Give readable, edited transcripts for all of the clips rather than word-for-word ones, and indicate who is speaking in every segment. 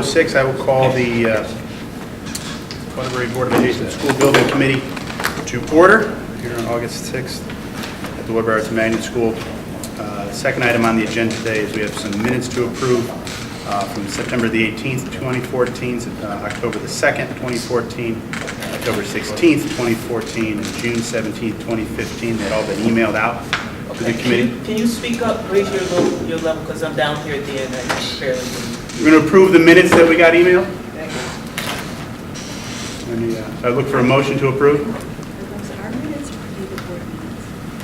Speaker 1: 5:06, I will call the Wtby Board of Education School Building Committee to order here on August 6th at the Woodbury Arts and Magnet School. Second item on the agenda today is we have some minutes to approve from September the 18th, 2014, October the 2nd, 2014, October 16th, 2014, and June 17th, 2015. They'd all been emailed out to the committee.
Speaker 2: Can you speak up, raise your level, because I'm down here at the end. I barely hear you.
Speaker 1: We're going to approve the minutes that we got emailed.
Speaker 2: Thank you.
Speaker 1: I look for a motion to approve.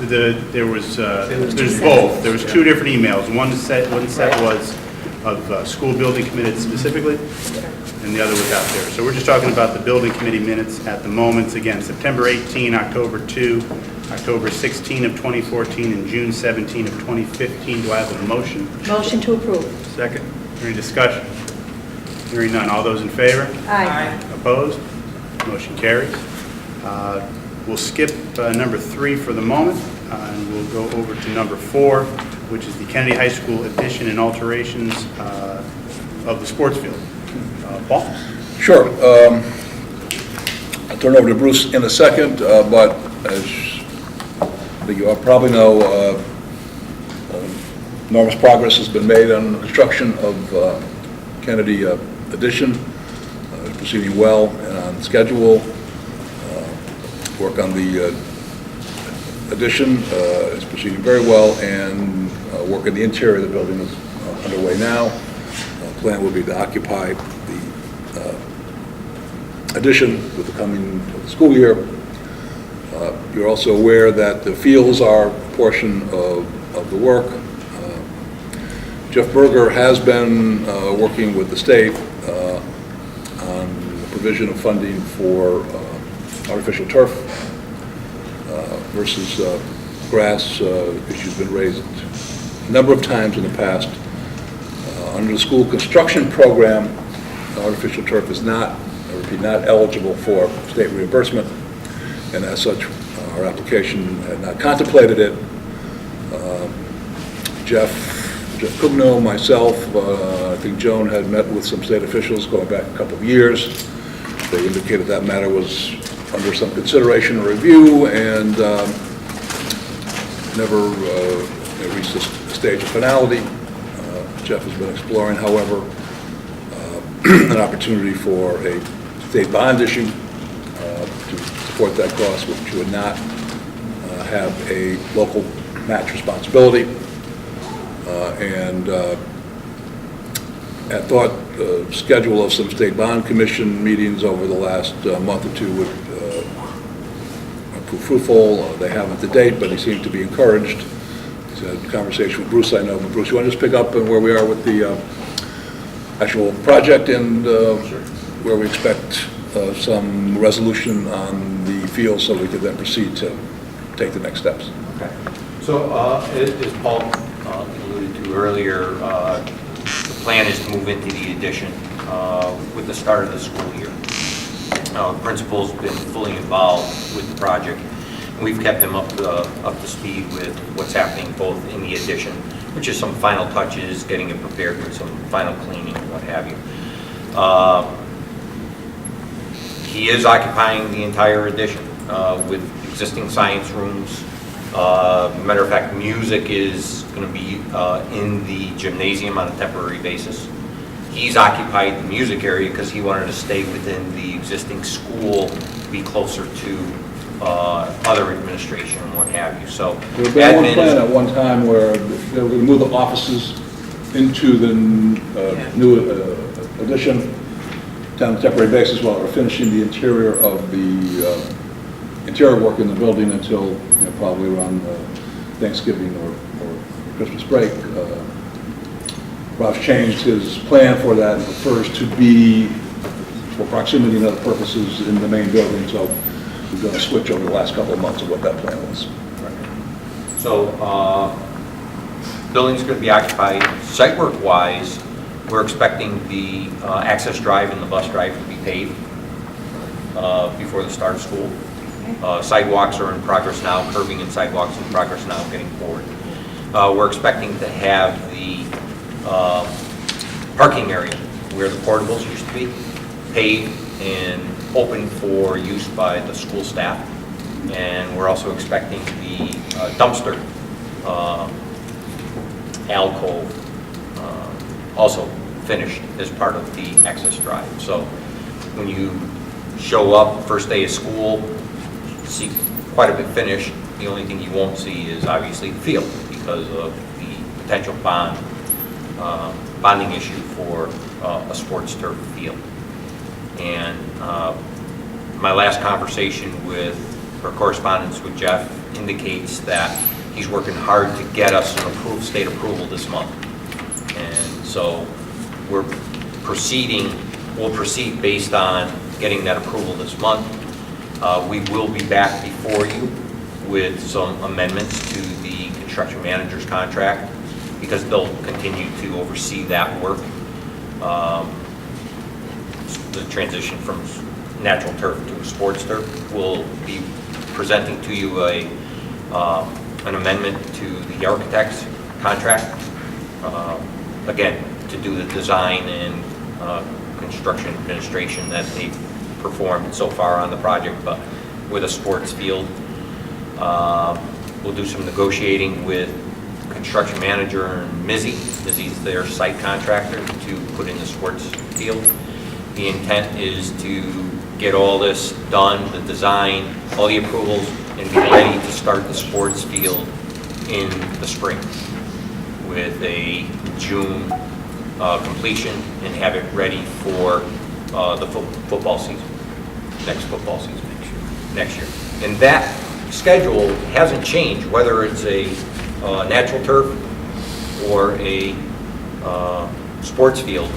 Speaker 1: There's both. There was two different emails. One set was of school building committee specifically, and the other was out there. So we're just talking about the building committee minutes at the moment. Again, September 18, October 2, October 16 of 2014, and June 17 of 2015. Do I have a motion?
Speaker 3: Motion to approve.
Speaker 1: Second. Any discussion? Hearing none. All those in favor?
Speaker 3: Aye.
Speaker 1: Opposed? Motion carries. We'll skip number 3 for the moment, and we'll go over to number 4, which is the Kennedy High School addition and alterations of the sports field. Paul?
Speaker 4: Sure. I'll turn over to Bruce in a second, but as you all probably know, enormous progress has been made on the construction of Kennedy addition. It's proceeding well and on schedule. Work on the addition is proceeding very well, and work in the interior of the building is underway now. Plan will be to occupy the addition with the coming of the school year. You're also aware that the fields are a portion of the work. Jeff Berger has been working with the state on the provision of funding for artificial turf versus grass. Issue's been raised a number of times in the past. Under the school construction program, artificial turf is not, I repeat, not eligible for state reimbursement, and as such, our application had not contemplated it. Jeff Cugno, myself, I think Joan had met with some state officials going back a couple of years. They indicated that matter was under some consideration or review, and never reached the stage of finality. Jeff has been exploring, however, an opportunity for a state bond issue to support that cost, which would not have a local match responsibility. And I thought the schedule of some state bond commission meetings over the last month or two would prove fruitful. They haven't to date, but he seemed to be encouraged. He's had a conversation with Bruce, I know. But Bruce, you want to just pick up on where we are with the actual project and where we expect some resolution on the field so we could then proceed to take the next steps?
Speaker 5: Okay. So as Paul alluded to earlier, the plan is to move into the addition with the start of the school year. The principal's been fully involved with the project. We've kept him up to speed with what's happening both in the addition, which is some final touches, getting it prepared with some final cleaning and what have you. He is occupying the entire addition with existing science rooms. Matter of fact, music is going to be in the gymnasium on a temporary basis. He's occupied the music area because he wanted to stay within the existing school, be closer to other administration and what have you. So
Speaker 4: there was one plan at one time where they were going to move the offices into the new addition on a temporary basis while they were finishing the interior of the interior work in the building until probably around Thanksgiving or Christmas break. Ralph changed his plan for that and prefers to be for proximity and other purposes in the main building. So we've done a switch over the last couple of months of what that plan was.
Speaker 5: So building's going to be occupied. Site work wise, we're expecting the access drive and the bus drive to be paved before the start of school. Sidewalks are in progress now, curbing and sidewalks in progress now, getting poured. We're expecting to have the parking area where the portables used to be, paved and open for use by the school staff. And we're also expecting the dumpster alcove also finished as part of the access drive. So when you show up first day of school, you see quite a bit finished. The only thing you won't see is obviously the field because of the potential bonding issue for a sports turf field. And my last conversation with, or correspondence with Jeff indicates that he's working hard to get us an approved state approval this month. And so we'll proceed based on getting that approval this month. We will be back before you with some amendments to the construction manager's contract because they'll continue to oversee that work. The transition from natural turf to sports turf. We'll be presenting to you an amendment to the architect's contract, again, to do the design and construction administration that they've performed so far on the project, but with a sports field. We'll do some negotiating with construction manager and Mizzy. Mizzy's their site contractor to put in the sports field. The intent is to get all this done, the design, all the approvals, and be ready to start the sports field in the spring with a June completion and have it ready for the football season, next football season next year. And that schedule hasn't changed, whether it's a natural turf or a sports field.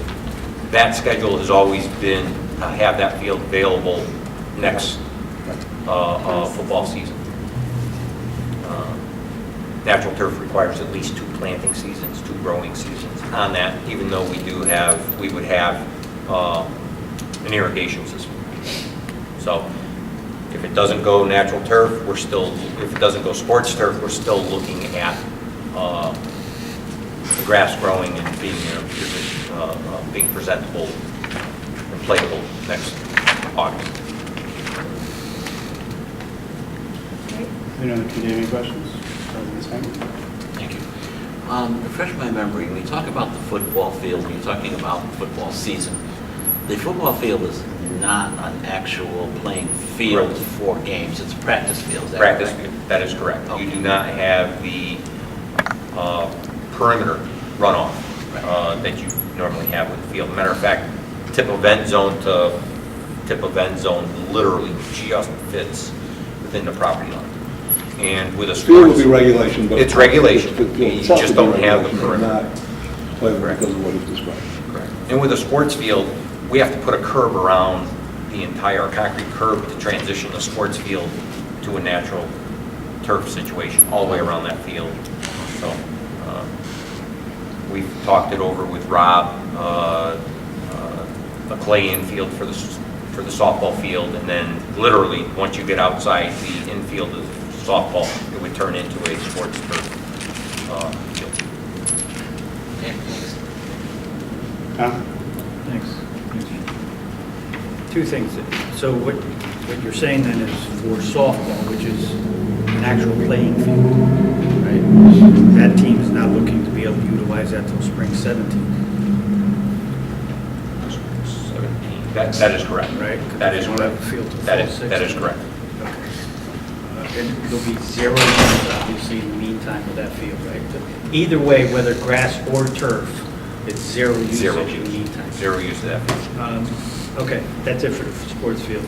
Speaker 5: That schedule has always been to have that field available next football season. Natural turf requires at least 2 planting seasons, 2 growing seasons on that, even though we would have an irrigation system. So if it doesn't go natural turf, if it doesn't go sports turf, we're still looking at the grass growing and being presentable and playable next August.
Speaker 1: Anyone on the committee have any questions?
Speaker 3: Thank you. Refresh my memory, when you talk about the football field, when you're talking about football season, the football field is not an actual playing field
Speaker 5: Correct.
Speaker 3: for games, it's a practice field, is that
Speaker 5: Practice
Speaker 3: correct?
Speaker 5: field, that is correct.
Speaker 3: Okay.
Speaker 5: You do not have the perimeter runoff that you normally have with the field. Matter of fact, tip of end zone to tip of end zone literally just fits within the property line. And with a
Speaker 4: Field
Speaker 5: sports,
Speaker 4: will be regulation, but...
Speaker 5: It's regulation.
Speaker 4: The field
Speaker 5: You
Speaker 4: itself
Speaker 5: just
Speaker 4: will be
Speaker 5: don't have the
Speaker 4: regulation,
Speaker 5: perimeter.
Speaker 4: not playable because of what he's described.
Speaker 5: correct. And with a sports field, we have to put a curb around the entire concrete curb to transition the sports field to a natural turf situation all the way around that field. So we've talked it over with Rob, a clay infield for the softball field, and then literally once you get outside the infield of the softball, it would turn into a sports turf field.
Speaker 3: Okay, thanks.
Speaker 1: Tom?
Speaker 6: Thanks. 2 things. So what you're saying then is for softball, which is an actual playing field, right? That team is not looking to be able to utilize that till spring 17,
Speaker 5: 17. That is correct.
Speaker 6: right?
Speaker 5: That is
Speaker 6: You don't
Speaker 5: correct.
Speaker 6: have a field till
Speaker 5: That
Speaker 6: fall
Speaker 5: is
Speaker 6: 16.
Speaker 5: correct.
Speaker 6: Okay. And there'll be 0 use, obviously, in the meantime with that field, right? But either way, whether grass or turf, it's 0 usage
Speaker 5: Zero
Speaker 6: in the
Speaker 5: use.
Speaker 6: meantime.
Speaker 5: Zero use of that field.
Speaker 6: Okay, that's it for the sports field.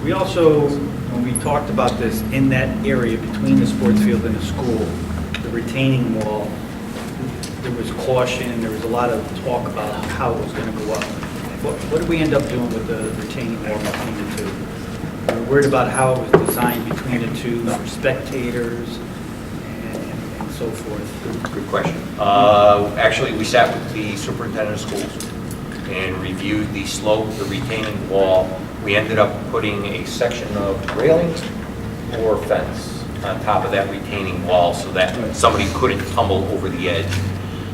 Speaker 6: We also, when we talked about this, in that area between the sports field and the school, the retaining wall, there was caution, there was a lot of talk about how it was going to go up. What did we end up doing with the retaining wall between the two? We were worried about how it was designed between the two for spectators and so forth.
Speaker 5: Good question. Actually, we sat with the superintendent of schools and reviewed the slope, the retaining wall. We ended up putting a section of railings or fence on top of that retaining wall so that somebody couldn't tumble over the edge.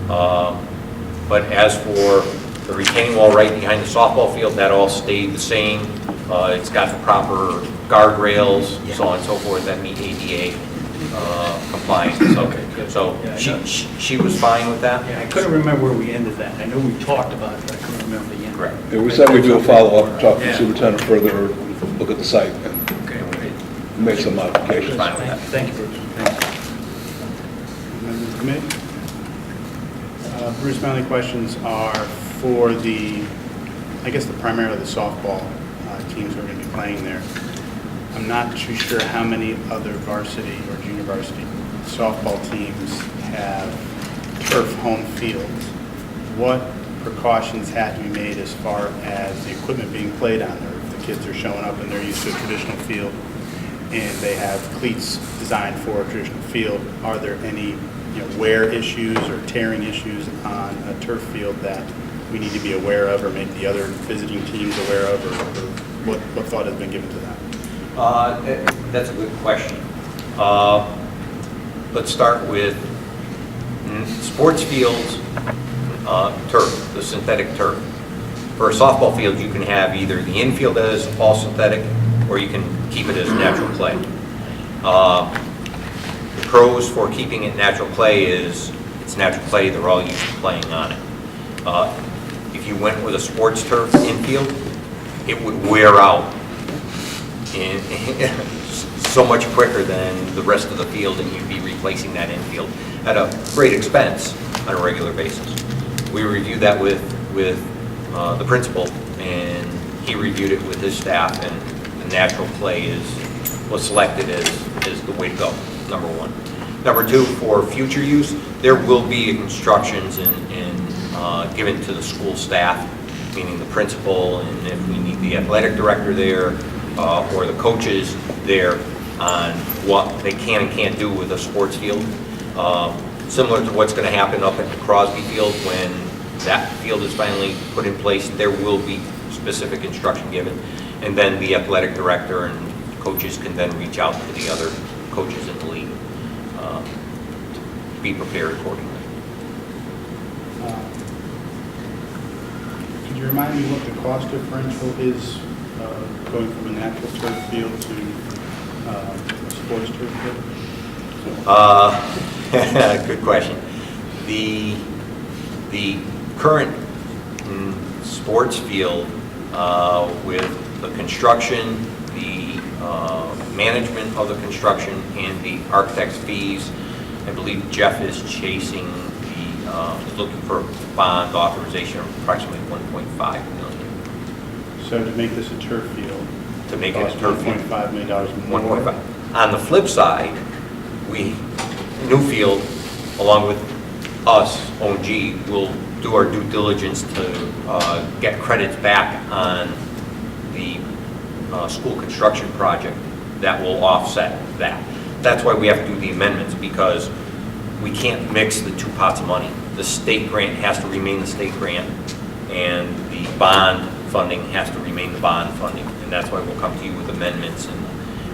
Speaker 5: But as for The retaining wall right behind the softball field, that all stayed the same. It's got the proper guardrails, so on and so forth, that meet ADA compliance. So she was fine with that?
Speaker 6: Yeah, I couldn't remember where we ended that. I know we talked about it, but I couldn't remember the end.
Speaker 5: Correct.
Speaker 4: Yeah, we said we'd do a follow-up, talk to the
Speaker 6: Yeah.
Speaker 4: superintendent further, look at the site, and
Speaker 6: Okay, great.
Speaker 4: make some modifications.
Speaker 5: Fine with that.
Speaker 6: Thank you, Bruce. Thanks.
Speaker 1: Members of the committee? Bruce, my only questions are for I guess primarily the softball teams who are going to be playing there. I'm not too sure how many other varsity or junior varsity softball teams have turf home fields. What precautions have to be made as far as the equipment being played on there? If the kids are showing up and they're used to a traditional field and they have cleats designed for a traditional field, are there any wear issues or tearing issues on a turf field that we need to be aware of or make the other visiting teams aware of, or what thought has been given to that?
Speaker 5: That's a good question. Let's start with sports fields, turf, the synthetic turf. For a softball field, you can have either the infield as all synthetic, or you can keep it as natural clay. The pros for keeping it natural clay is it's natural clay, they're all used to playing on it. If you went with a sports turf infield, it would wear out so much quicker than the rest of the field, and you'd be replacing that infield at a great expense on a regular basis. We reviewed that with the principal, and he reviewed it with his staff, and the natural clay was selected as the way to go, number one. Number two, for future use, there will be instructions given to the school staff, meaning the principal, and if we need the athletic director there, or the coaches there, on what they can and can't do with a sports field. Similar to what's going to happen up at the Crosby Field when that field is finally put in place, there will be specific instruction given. And then the athletic director and coaches can then reach out to the other coaches in the league to be prepared accordingly.
Speaker 1: Could you remind me what the cost differential is going from a natural turf field to a sports turf field?
Speaker 5: Good question. The current sports field with the construction, the management of the construction, and the architect's fees, I believe Jeff is chasing looking for bond authorization of approximately $1.5 million.
Speaker 1: So to make this a turf field,
Speaker 5: To make it a turf field.
Speaker 1: $1.5 million more.
Speaker 5: 1.5. On the flip side, Newfield, along with us, ONG, will do our due diligence to get credits back on the school construction project that will offset that. That's why we have to do the amendments, because we can't mix the two pots of money. The state grant has to remain the state grant, and the bond funding has to remain the bond funding. And that's why we'll come to you with amendments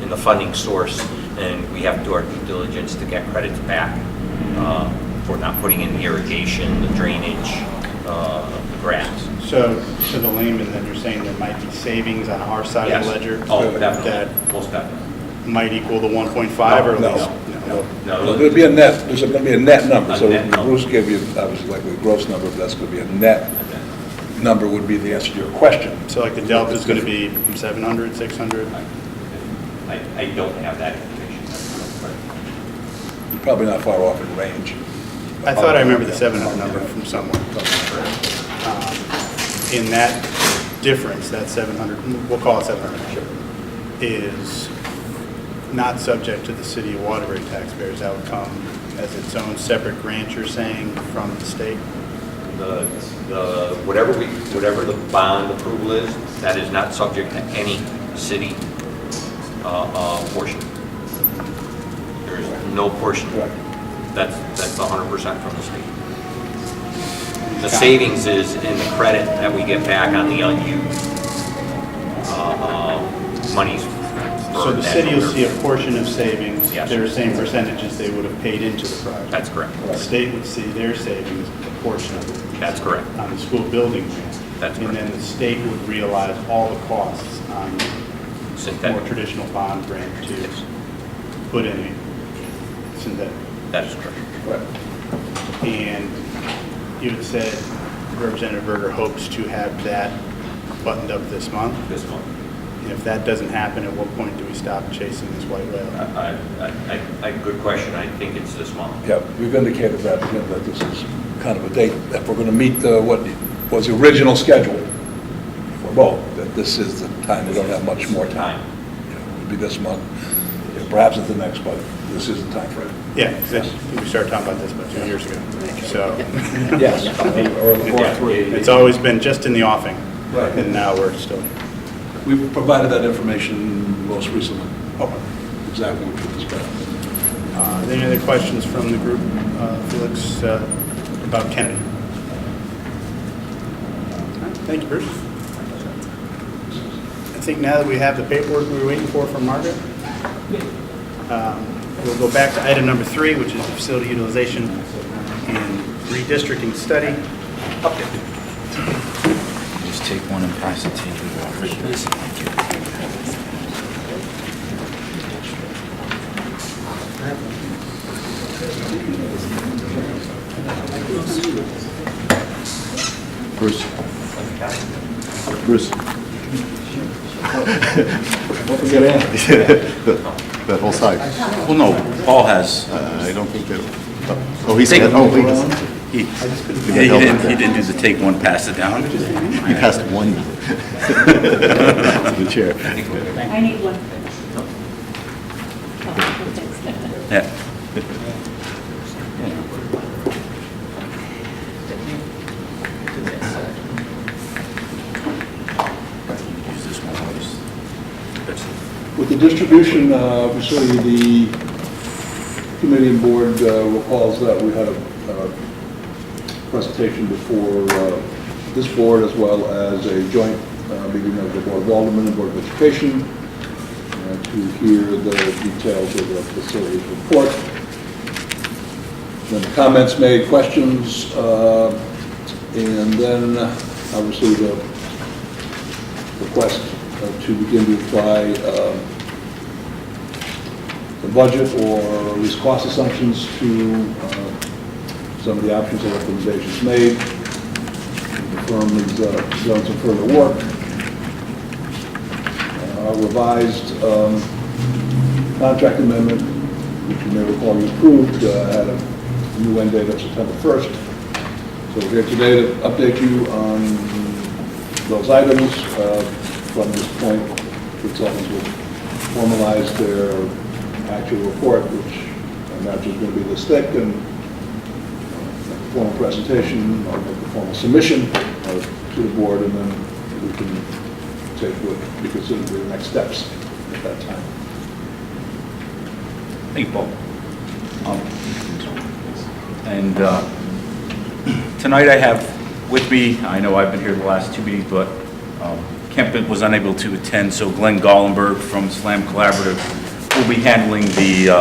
Speaker 5: in the funding source, and we have to do our due diligence to get credits back for not putting in the irrigation, the drainage, the grass.
Speaker 1: So to the layman, then you're saying there might be savings on our side
Speaker 5: Yes.
Speaker 1: of the ledger?
Speaker 5: Oh, definitely,
Speaker 1: That
Speaker 5: most definitely.
Speaker 1: might equal the 1.5 or at
Speaker 4: No,
Speaker 1: least?
Speaker 5: No.
Speaker 4: Well, there'll be a net, there's going to be a net number,
Speaker 5: A
Speaker 4: so
Speaker 5: net number.
Speaker 4: Bruce gave you, obviously, like a gross number, but that's going to be a net number would be the answer to your question.
Speaker 1: So like the delta is going to be 700, 600?
Speaker 5: I don't have that information.
Speaker 4: You're probably not far off in range.
Speaker 1: I thought I remember the 700 number from somewhere. In that difference, that 700, we'll call it 700, is not subject to the city of Waterbury taxpayers. That would come as its own separate grant, you're saying, from the state?
Speaker 5: Whatever the bond approval is, that is not subject to any city portion. There is no portion. That's 100% from the state. The savings is in the credit that we get back on the unused monies.
Speaker 1: So the city will see a portion of savings
Speaker 5: Yes.
Speaker 1: they're the same percentages they would have paid into the project.
Speaker 5: That's correct.
Speaker 1: The state would see their savings, a portion of it.
Speaker 5: That's correct.
Speaker 1: On the school building grant.
Speaker 5: That's
Speaker 1: And
Speaker 5: correct.
Speaker 1: then the state would realize all the costs on more
Speaker 5: Synthetic.
Speaker 1: traditional bond grant to put in a synthetic.
Speaker 5: That is correct.
Speaker 1: And you had said Representative Berger hopes to have that buttoned up this month.
Speaker 5: This month.
Speaker 1: And if that doesn't happen, at what point do we stop chasing this white whale?
Speaker 5: Good question. I think it's this month.
Speaker 4: Yeah, we've indicated that this is kind of a date, that we're going to meet what was the original schedule for both, that this is the time, we don't have much more time. You know, it would be this month, yeah, perhaps it's the next, but this is the time frame.
Speaker 1: Yeah, 'cause I think we started talking about this about 2 years ago. So
Speaker 4: Yes. Or three.
Speaker 1: it's always been just in the offing.
Speaker 4: Right.
Speaker 1: And now we're still,
Speaker 4: We've provided that information most recently,
Speaker 1: okay.
Speaker 4: exactly what we described.
Speaker 1: Any other questions from the group? Felix, about Kennedy? Thank you, Bruce. I think now that we have the paperwork we were waiting for from Margaret, we'll go back to item number 3, which is the facility utilization and redistricting study update.
Speaker 7: Just take one and pass it to you. Thank you.
Speaker 8: Bruce. Bruce.
Speaker 4: Don't forget Ann.
Speaker 8: That whole side.
Speaker 7: Well, no, Paul has.
Speaker 8: I don't think that, oh, he's, oh,
Speaker 7: He he didn't do the take one, pass it down.
Speaker 8: he passed one to the chair.
Speaker 9: I need one.
Speaker 7: Yeah. Use this one.
Speaker 4: With the distribution, obviously, the committee and board recalls that we had a presentation before this board, as well as a joint meeting of the Board of Aldermen and Board of Education to hear the details of the facilities report. Then the comments made, questions, and then obviously the request to begin to apply the budget or at least cost assumptions to some of the options and recommendations made. The firm has done some further work. Revised contract amendment, which you may recall you approved, had a new end date of September 1st. So we're here today to update you on those items. From this point, consultants will formalize their actual report, which I imagine is going to be this thick, and make a formal presentation or make a formal submission to the board, and then we can take what we consider to be the next steps at that time.
Speaker 7: Thank you, Paul. And tonight I have with me, I know I've been here the last 2 meetings, but Kemp was unable to attend, so Glenn Gollenberg from SLAM Collaborative will be handling the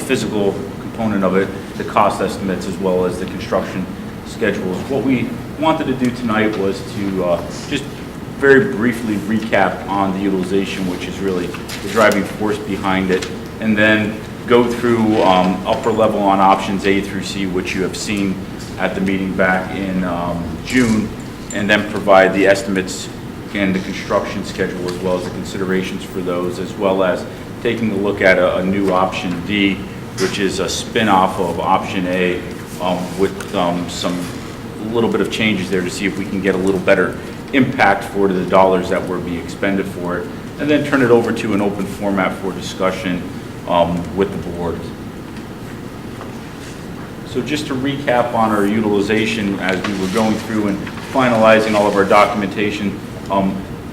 Speaker 7: physical component of it, the cost estimates, as well as the construction schedules. What we wanted to do tonight was to just very briefly recap on the utilization, which is really the driving force behind it, and then go through upper level on options A through C, which you have seen at the meeting back in June, and then provide the estimates and the construction schedule, as well as the considerations for those, as well as taking a look at a new option D, which is a spin-off of option A, with some little bit of changes there to see if we can get a little better impact for the dollars that were being expended for it, and then turn it over to an open format for discussion with the board. So just to recap on our utilization as we were going through and finalizing all of our documentation,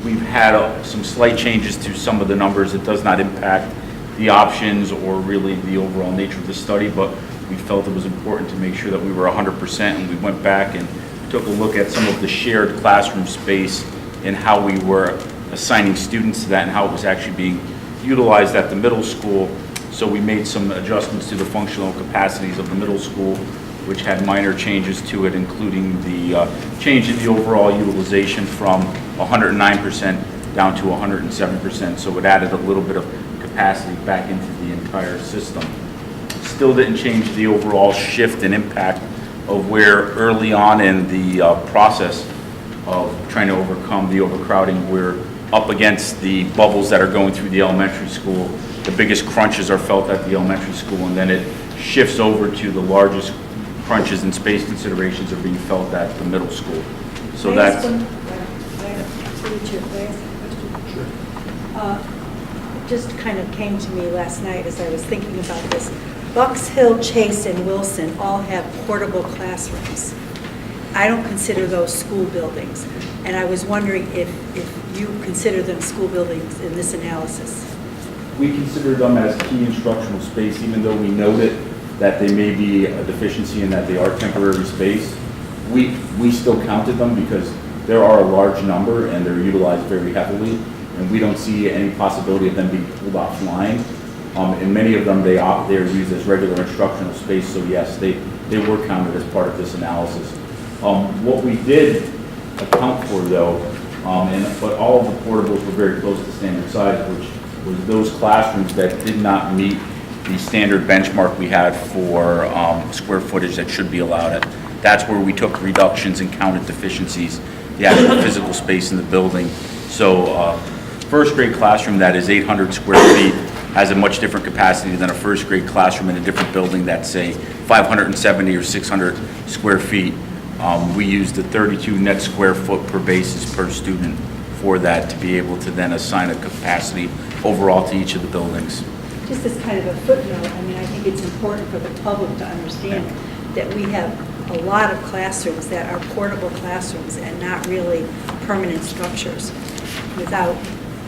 Speaker 7: we've had some slight changes to some of the numbers. It does not impact the options or really the overall nature of the study, but we felt it was important to make sure that we were 100%, and we went back and took a look at some of the shared classroom space and how we were assigning students to that and how it was actually being utilized at the middle school, So we made some adjustments to the functional capacities of the middle school, which had minor changes to it, including the change in the overall utilization from 109% down to 107%. So it added a little bit of capacity back into the entire system. Still didn't change the overall shift and impact of where early on in the process of trying to overcome the overcrowding, we're up against the bubbles that are going through the elementary school. The biggest crunches are felt at the elementary school, and then it shifts over to the largest crunches and space considerations are being felt at the middle school. So that's...
Speaker 9: Just kind of came to me last night as I was thinking about this. Bucks Hill, Chase, and Wilson all have portable classrooms. I don't consider those school buildings, and I was wondering if you consider them school buildings in this analysis.
Speaker 7: We consider them as key instructional space, even though we noted that they may be a deficiency and that they are temporary space. We still counted them because there are a large number and they're utilized very heavily, and we don't see any possibility of them being pulled offline. In many of them, they are used as regular instructional space, so yes, they were counted as part of this analysis. What we did account for, though, but all of the portables were very close to standard size, which was those classrooms that did not meet the standard benchmark we had for square footage that should be allowed at. That's where we took reductions and counted deficiencies, the actual physical space in the building. So first grade classroom that is 800 square feet has a much different capacity than a first grade classroom in a different building that's, say, 570 or 600 square feet. We used the 32 net square foot per basis per student for that to be able to then assign a capacity overall to each of the buildings.
Speaker 9: Just as kind of a footnote, I mean, I think it's important for the public to understand that we have a lot of classrooms that are portable classrooms and not really permanent structures without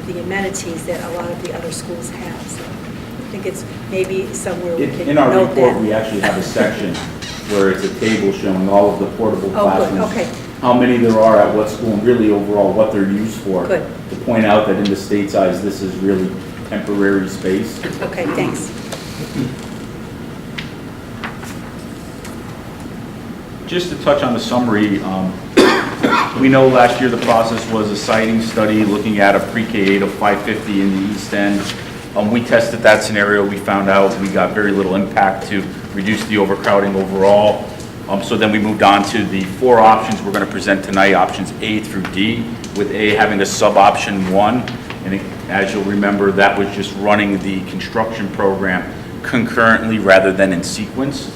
Speaker 9: the amenities that a lot of the other schools have. So I think it's maybe somewhere we can
Speaker 7: In our
Speaker 9: note
Speaker 7: report,
Speaker 9: that.
Speaker 7: we actually have a section where it's a table showing all of the portable
Speaker 9: Oh, good,
Speaker 7: classrooms.
Speaker 9: okay.
Speaker 7: How many there are at what school, and really overall what they're used for.
Speaker 9: Good.
Speaker 7: To point out that in the state size, this is really temporary space.
Speaker 9: Okay, thanks.
Speaker 7: Just to touch on the summary, we know last year the process was a siting study looking at a pre-K-8 of 550 in the East End. We tested that scenario. We found out we got very little impact to reduce the overcrowding overall. So then we moved on to the 4 options we're going to present tonight, options A through D, with A having a sub-option 1. And as you'll remember, that was just running the construction program concurrently rather than in sequence.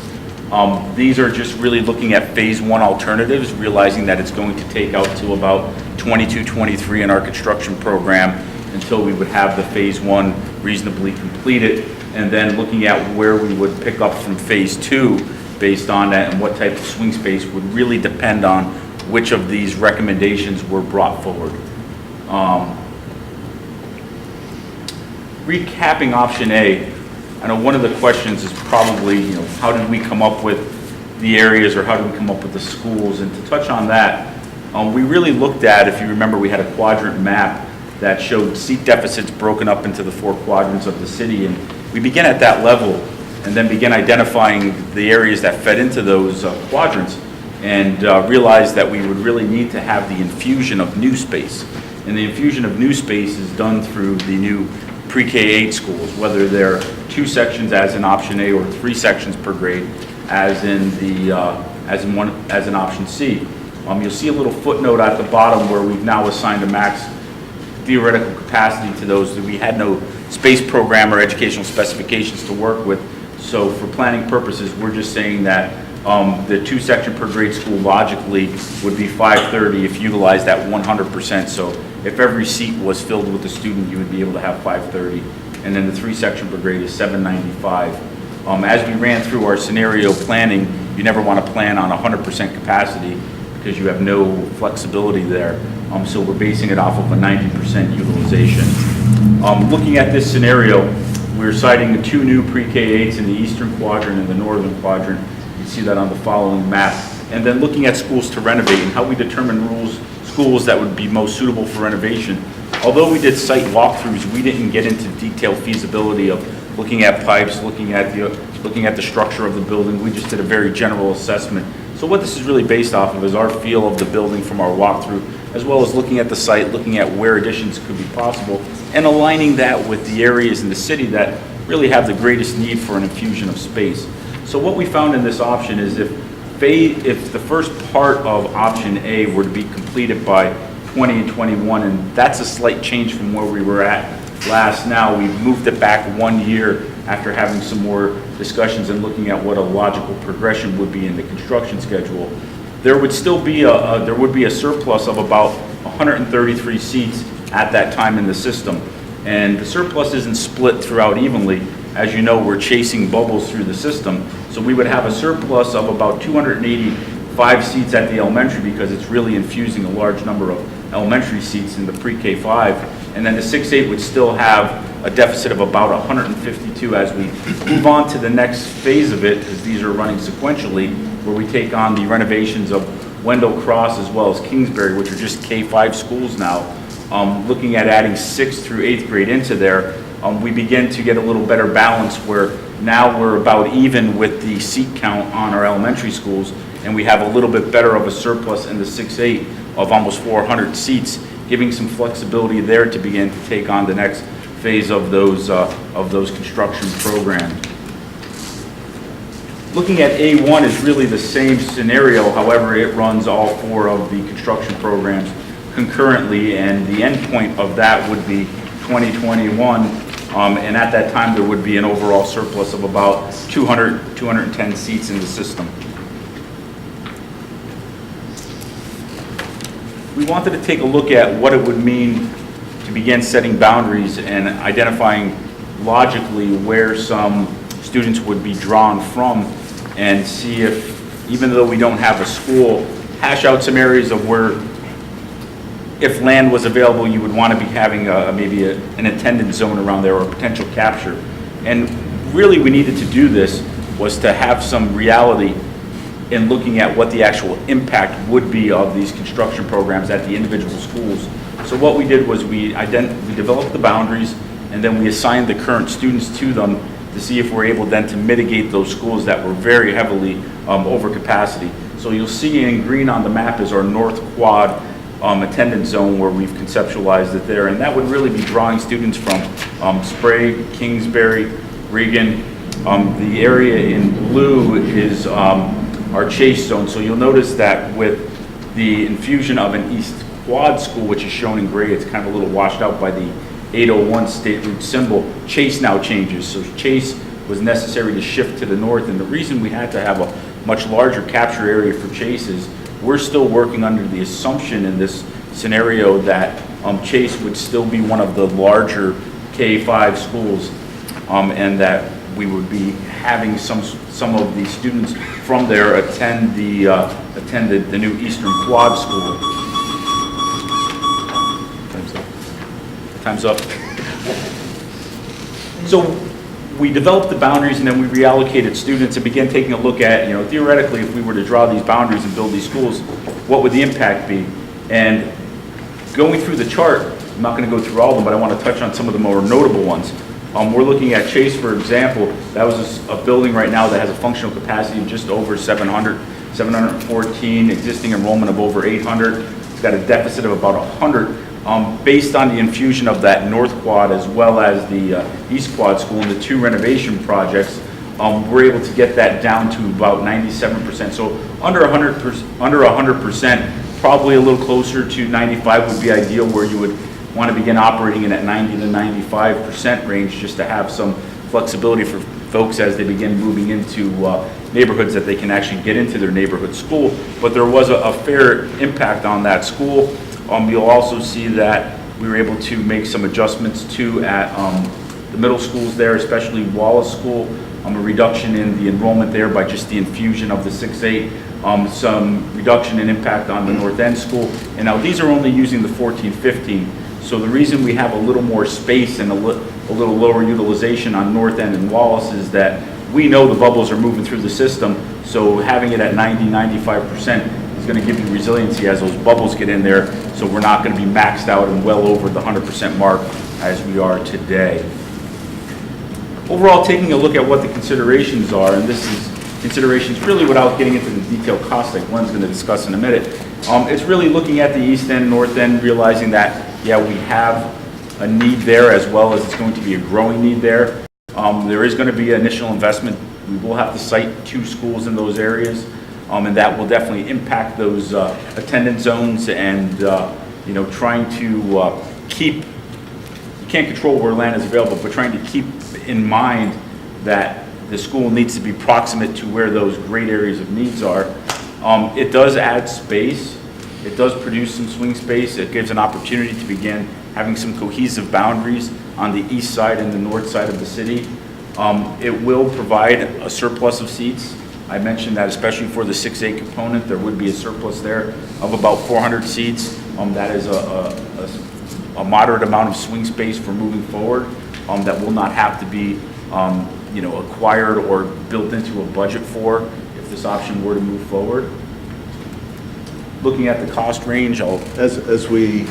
Speaker 7: These are just really looking at phase 1 alternatives, realizing that it's going to take out to about 22, 23 in our construction program until we would have the phase 1 reasonably completed, and then looking at where we would pick up from phase 2 based on that, and what type of swing space would really depend on which of these recommendations were brought forward. Recapping option A, I know one of the questions is probably, how did we come up with the areas, or how did we come up with the schools? And to touch on that, we really looked at, if you remember, we had a quadrant map that showed seat deficits broken up into the 4 quadrants of the city, and we began at that level and then began identifying the areas that fed into those quadrants, and realized that we would really need to have the infusion of new space. And the infusion of new space is done through the new pre-K-8 schools, whether they're 2 sections as in option A or 3 sections per grade as in the as in option C. You'll see a little footnote at the bottom where we've now assigned a max theoretical capacity to those that we had no space program or educational specifications to work with. So for planning purposes, we're just saying that the 2 section per grade school logically would be 530 if utilized at 100%. So if every seat was filled with a student, you would be able to have 530. And then the 3 section per grade is 795. As we ran through our scenario planning, you never want to plan on 100% capacity because you have no flexibility there. So we're basing it off of a 90% utilization. Looking at this scenario, we're citing the 2 new pre-K-8s in the eastern quadrant and the northern quadrant. You see that on the following map. And then looking at schools to renovate and how we determine schools that would be most suitable for renovation. Although we did site walkthroughs, we didn't get into detailed feasibility of looking at pipes, looking at the structure of the building. We just did a very general assessment. So what this is really based off of is our feel of the building from our walkthrough, as well as looking at the site, looking at where additions could be possible, and aligning that with the areas in the city that really have the greatest need for an infusion of space. So what we found in this option is if the first part of option A were to be completed by 20 and 21, and that's a slight change from where we were at last now. We've moved it back 1 year after having some more discussions and looking at what a logical progression would be in the construction schedule. There would still be a surplus of about 133 seats at that time in the system. And the surplus isn't split throughout evenly. As you know, we're chasing bubbles through the system. So we would have a surplus of about 285 seats at the elementary because it's really infusing a large number of elementary seats in the pre-K5. And then the 6-8 would still have a deficit of about 152 as we move on to the next phase of it, because these are running sequentially, where we take on the renovations of Wendell Cross as well as Kingsbury, which are just K5 schools now. Looking at adding 6th through 8th grade into there, we begin to get a little better balance where now we're about even with the seat count on our elementary schools, and we have a little bit better of a surplus in the 6-8 of almost 400 seats, giving some flexibility there to begin to take on the next phase of those construction programs. Looking at A1 is really the same scenario, however, it runs all 4 of the construction programs concurrently, and the end point of that would be 2021, and at that time there would be an overall surplus of about 210 seats in the system. We wanted to take a look at what it would mean to begin setting boundaries and identifying logically where some students would be drawn from, and see if, even though we don't have a school, hash out some areas of where, if land was available, you would want to be having maybe an attendance zone around there or a potential capture. And really we needed to do this was to have some reality in looking at what the actual impact would be of these construction programs at the individual schools. So what we did was we developed the boundaries, and then we assigned the current students to them to see if we're able then to mitigate those schools that were very heavily over capacity. So you'll see in green on the map is our North Quad attendance zone where we've conceptualized it there, and that would really be drawing students from Sprague, Kingsbury, Regan. The area in blue is our Chase zone. So you'll notice that with the infusion of an East Quad school, which is shown in gray, it's kind of a little washed out by the 801 state route symbol. Chase now changes. So Chase was necessary to shift to the north, and the reason we had to have a much larger capture area for Chase is we're still working under the assumption in this scenario that Chase would still be one of the larger K5 schools, and that we would be having some of the students from there attend the new Eastern Quad school. Time's up. So we developed the boundaries, and then we reallocated students and began taking a look at, theoretically, if we were to draw these boundaries and build these schools, what would the impact be? And going through the chart, I'm not going to go through all of them, but I want to touch on some of the more notable ones. We're looking at Chase, for example. That was a building right now that has a functional capacity of just over 714, existing enrollment of over 800. It's got a deficit of about 100. Based on the infusion of that North Quad as well as the East Quad school and the 2 renovation projects, we're able to get that down to about 97%. So under 100%, probably a little closer to 95 would be ideal, where you would want to begin operating in that 90 to 95% range, just to have some flexibility for folks as they begin moving into neighborhoods that they can actually get into their neighborhood school. But there was a fair impact on that school. You'll also see that we were able to make some adjustments too at the middle schools there, especially Wallace School, a reduction in the enrollment there by just the infusion of the 6-8, some reduction in impact on the North End School. And now these are only using the 14-15. So the reason we have a little more space and a little lower utilization on North End and Wallace is that we know the bubbles are moving through the system. So having it at 90-95% is going to give you resiliency as those bubbles get in there, so we're not going to be maxed out and well over the 100% mark as we are today. overall, taking a look at what the considerations are, and this is considerations really without getting into the detailed costs that Glenn's going to discuss in a minute, it's really looking at the east end, north end, realizing that, yeah, we have a need there as well as it's going to be a growing need there. There is going to be initial investment. We will have to site 2 schools in those areas, and that will definitely impact those attendance zones and, you know, trying to keep, you can't control where land is available, but trying to keep in mind that the school needs to be proximate to where those great areas of needs are. It does add space. It does produce some swing space. It gives an opportunity to begin having some cohesive boundaries on the east side and the north side of the city. It will provide a surplus of seats. I mentioned that especially for the 6A component, there would be a surplus there of about 400 seats. That is a moderate amount of swing space for moving forward that will not have to be you know, acquired or built into a budget for if this option were to move forward. Looking at the cost range,
Speaker 8: As we,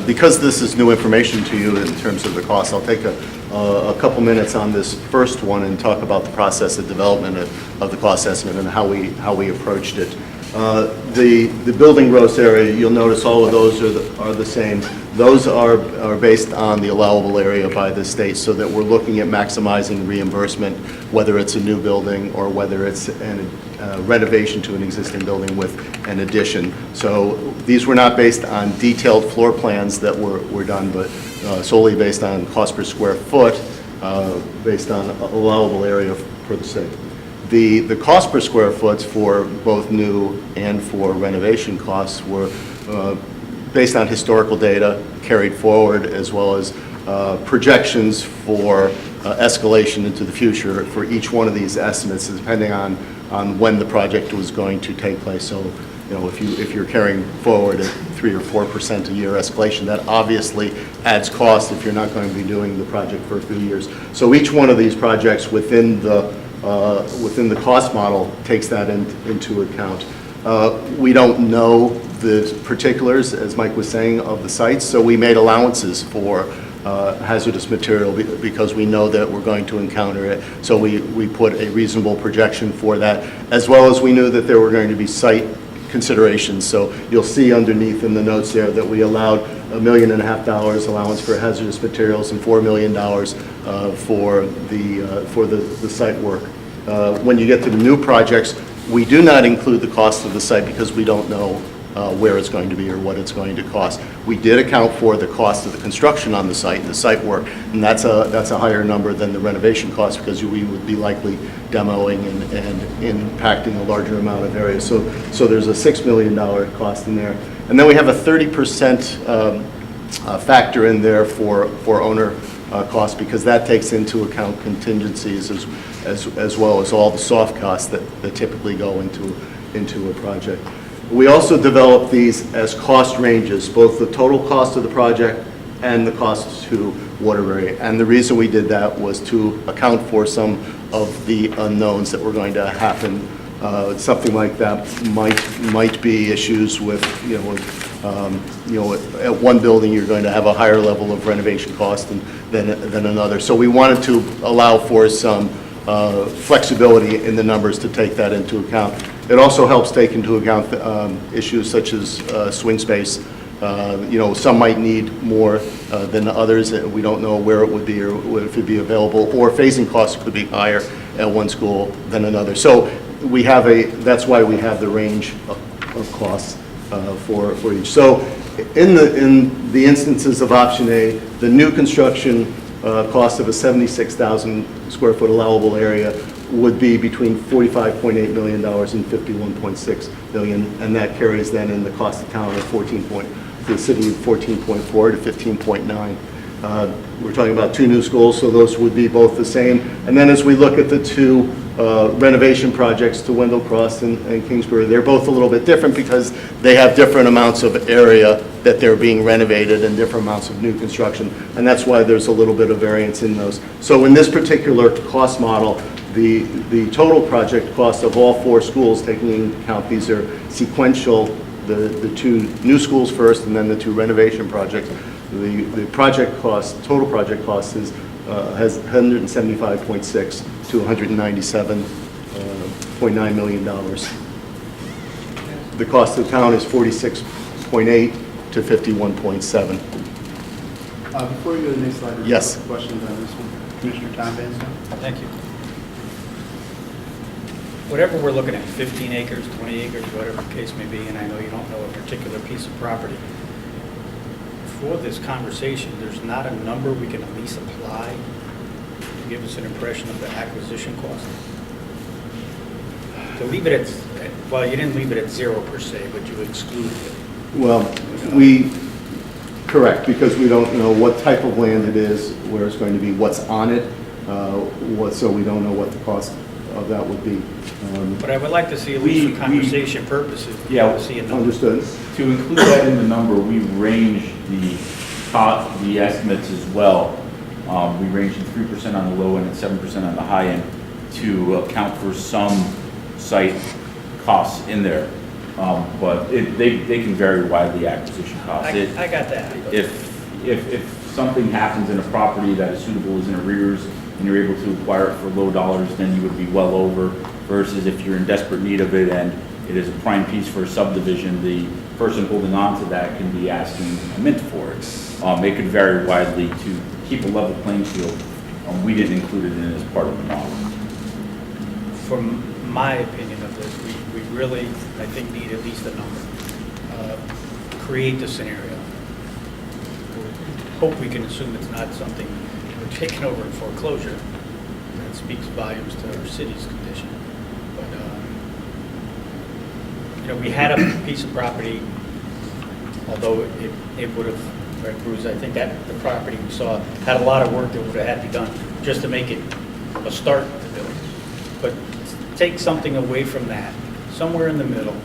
Speaker 8: because this is new information to you in terms of the cost, I'll take a couple minutes on this first one and talk about the process of development of the cost estimate and how we approached it. The building gross area, you'll notice all of those are the same. Those are based on the allowable area by the state, so that we're looking at maximizing reimbursement, whether it's a new building or whether it's a renovation to an existing building with an addition. So these were not based on detailed floor plans that were done, but solely based on cost per square foot, based on allowable area for the state. The cost per square foot for both new and for renovation costs were based on historical data carried forward, as well as projections for escalation into the future for each one of these estimates, depending on when the project was going to take place. So, you know, if you're carrying forward at 3 or 4% a year escalation, that obviously adds cost if you're not going to be doing the project for a few years. So each one of these projects within the cost model takes that into account. We don't know the particulars, as Mike was saying, of the sites, so we made allowances for hazardous material because we know that we're going to encounter it. So we put a reasonable projection for that, as well as we knew that there were going to be site considerations. So you'll see underneath in the notes there that we allowed $1.5 million allowance for hazardous materials and $4 million for the site work. When you get to the new projects, we do not include the cost of the site because we don't know where it's going to be or what it's going to cost. We did account for the cost of the construction on the site and the site work, and that's a higher number than the renovation cost because we would be likely demoing and impacting a larger amount of area. So there's a $6 million cost in there. And then we have a 30% factor in there for owner cost, because that takes into account contingencies as well as all the soft costs that typically go into a project. We also develop these as cost ranges, both the total cost of the project and the cost to Wtby. And the reason we did that was to account for some of the unknowns that were going to happen. Something like that might be issues with, at one building you're going to have a higher level of renovation cost than another. So we wanted to allow for some flexibility in the numbers to take that into account. It also helps take into account issues such as swing space. Some might need more than others. We don't know where it would be or if it would be available, or phasing costs could be higher at one school than another. So that's why we have the range of costs for each. So in the instances of option A, the new construction cost of a 76,000 square foot allowable area would be between $45.8 million and $51.6 million, and that carries then in the cost of town of the city of 14.4 to 15.9. We're talking about 2 new schools, so those would be both the same. And then as we look at the 2 renovation projects to Wendell Cross and Kingsbury, they're both a little bit different because they have different amounts of area that they're being renovated and different amounts of new construction, and that's why there's a little bit of variance in those. So in this particular cost model, the total project cost of all 4 schools, taking into account these are sequential, the 2 new schools first and then the 2 renovation projects, the project cost, total project cost is has 175.6 to 197.9 million dollars. The cost of the town is 46.8 to 51.7.
Speaker 1: Before we go to the next slide,
Speaker 8: Yes.
Speaker 1: questions on this one? Commissioner Tom Van Zyl?
Speaker 6: Thank you. Whatever we're looking at, 15 acres, 20 acres, whatever the case may be, and I know you don't know a particular piece of property, for this conversation, there's not a number we can at least apply to give us an impression of the acquisition cost? To leave it at, well, you didn't leave it at 0 per se, but you excluded it.
Speaker 8: Well, correct, because we don't know what type of land it is, where it's going to be, what's on it, so we don't know what the cost of that would be.
Speaker 6: But I would like to see, at least for conversation purposes,
Speaker 7: Yeah.
Speaker 6: see a number.
Speaker 8: Understood.
Speaker 7: To include that in the number, we range the estimates as well. We range from 3% on the low end and 7% on the high end to account for some site costs in there. But they can vary widely, acquisition costs.
Speaker 6: I got that.
Speaker 7: If something happens in a property that is suitable as in arrears and you're able to acquire it for low dollars, then you would be well over, versus if you're in desperate need of it and it is a prime piece for a subdivision, the person holding on to that can be asking a mint for it. It could vary widely to keep a level playing field. We didn't include it in as part of the model.
Speaker 6: From my opinion of this, we really, I think, need at least a number. Create the scenario. Hope we can assume it's not something we're taking over in foreclosure. That speaks volumes to our city's condition. But, we had a piece of property, although it would have, right, Bruce, I think that the property we saw had a lot of work that would have had to be done just to make it a start to build. But take something away from that, somewhere in the middle,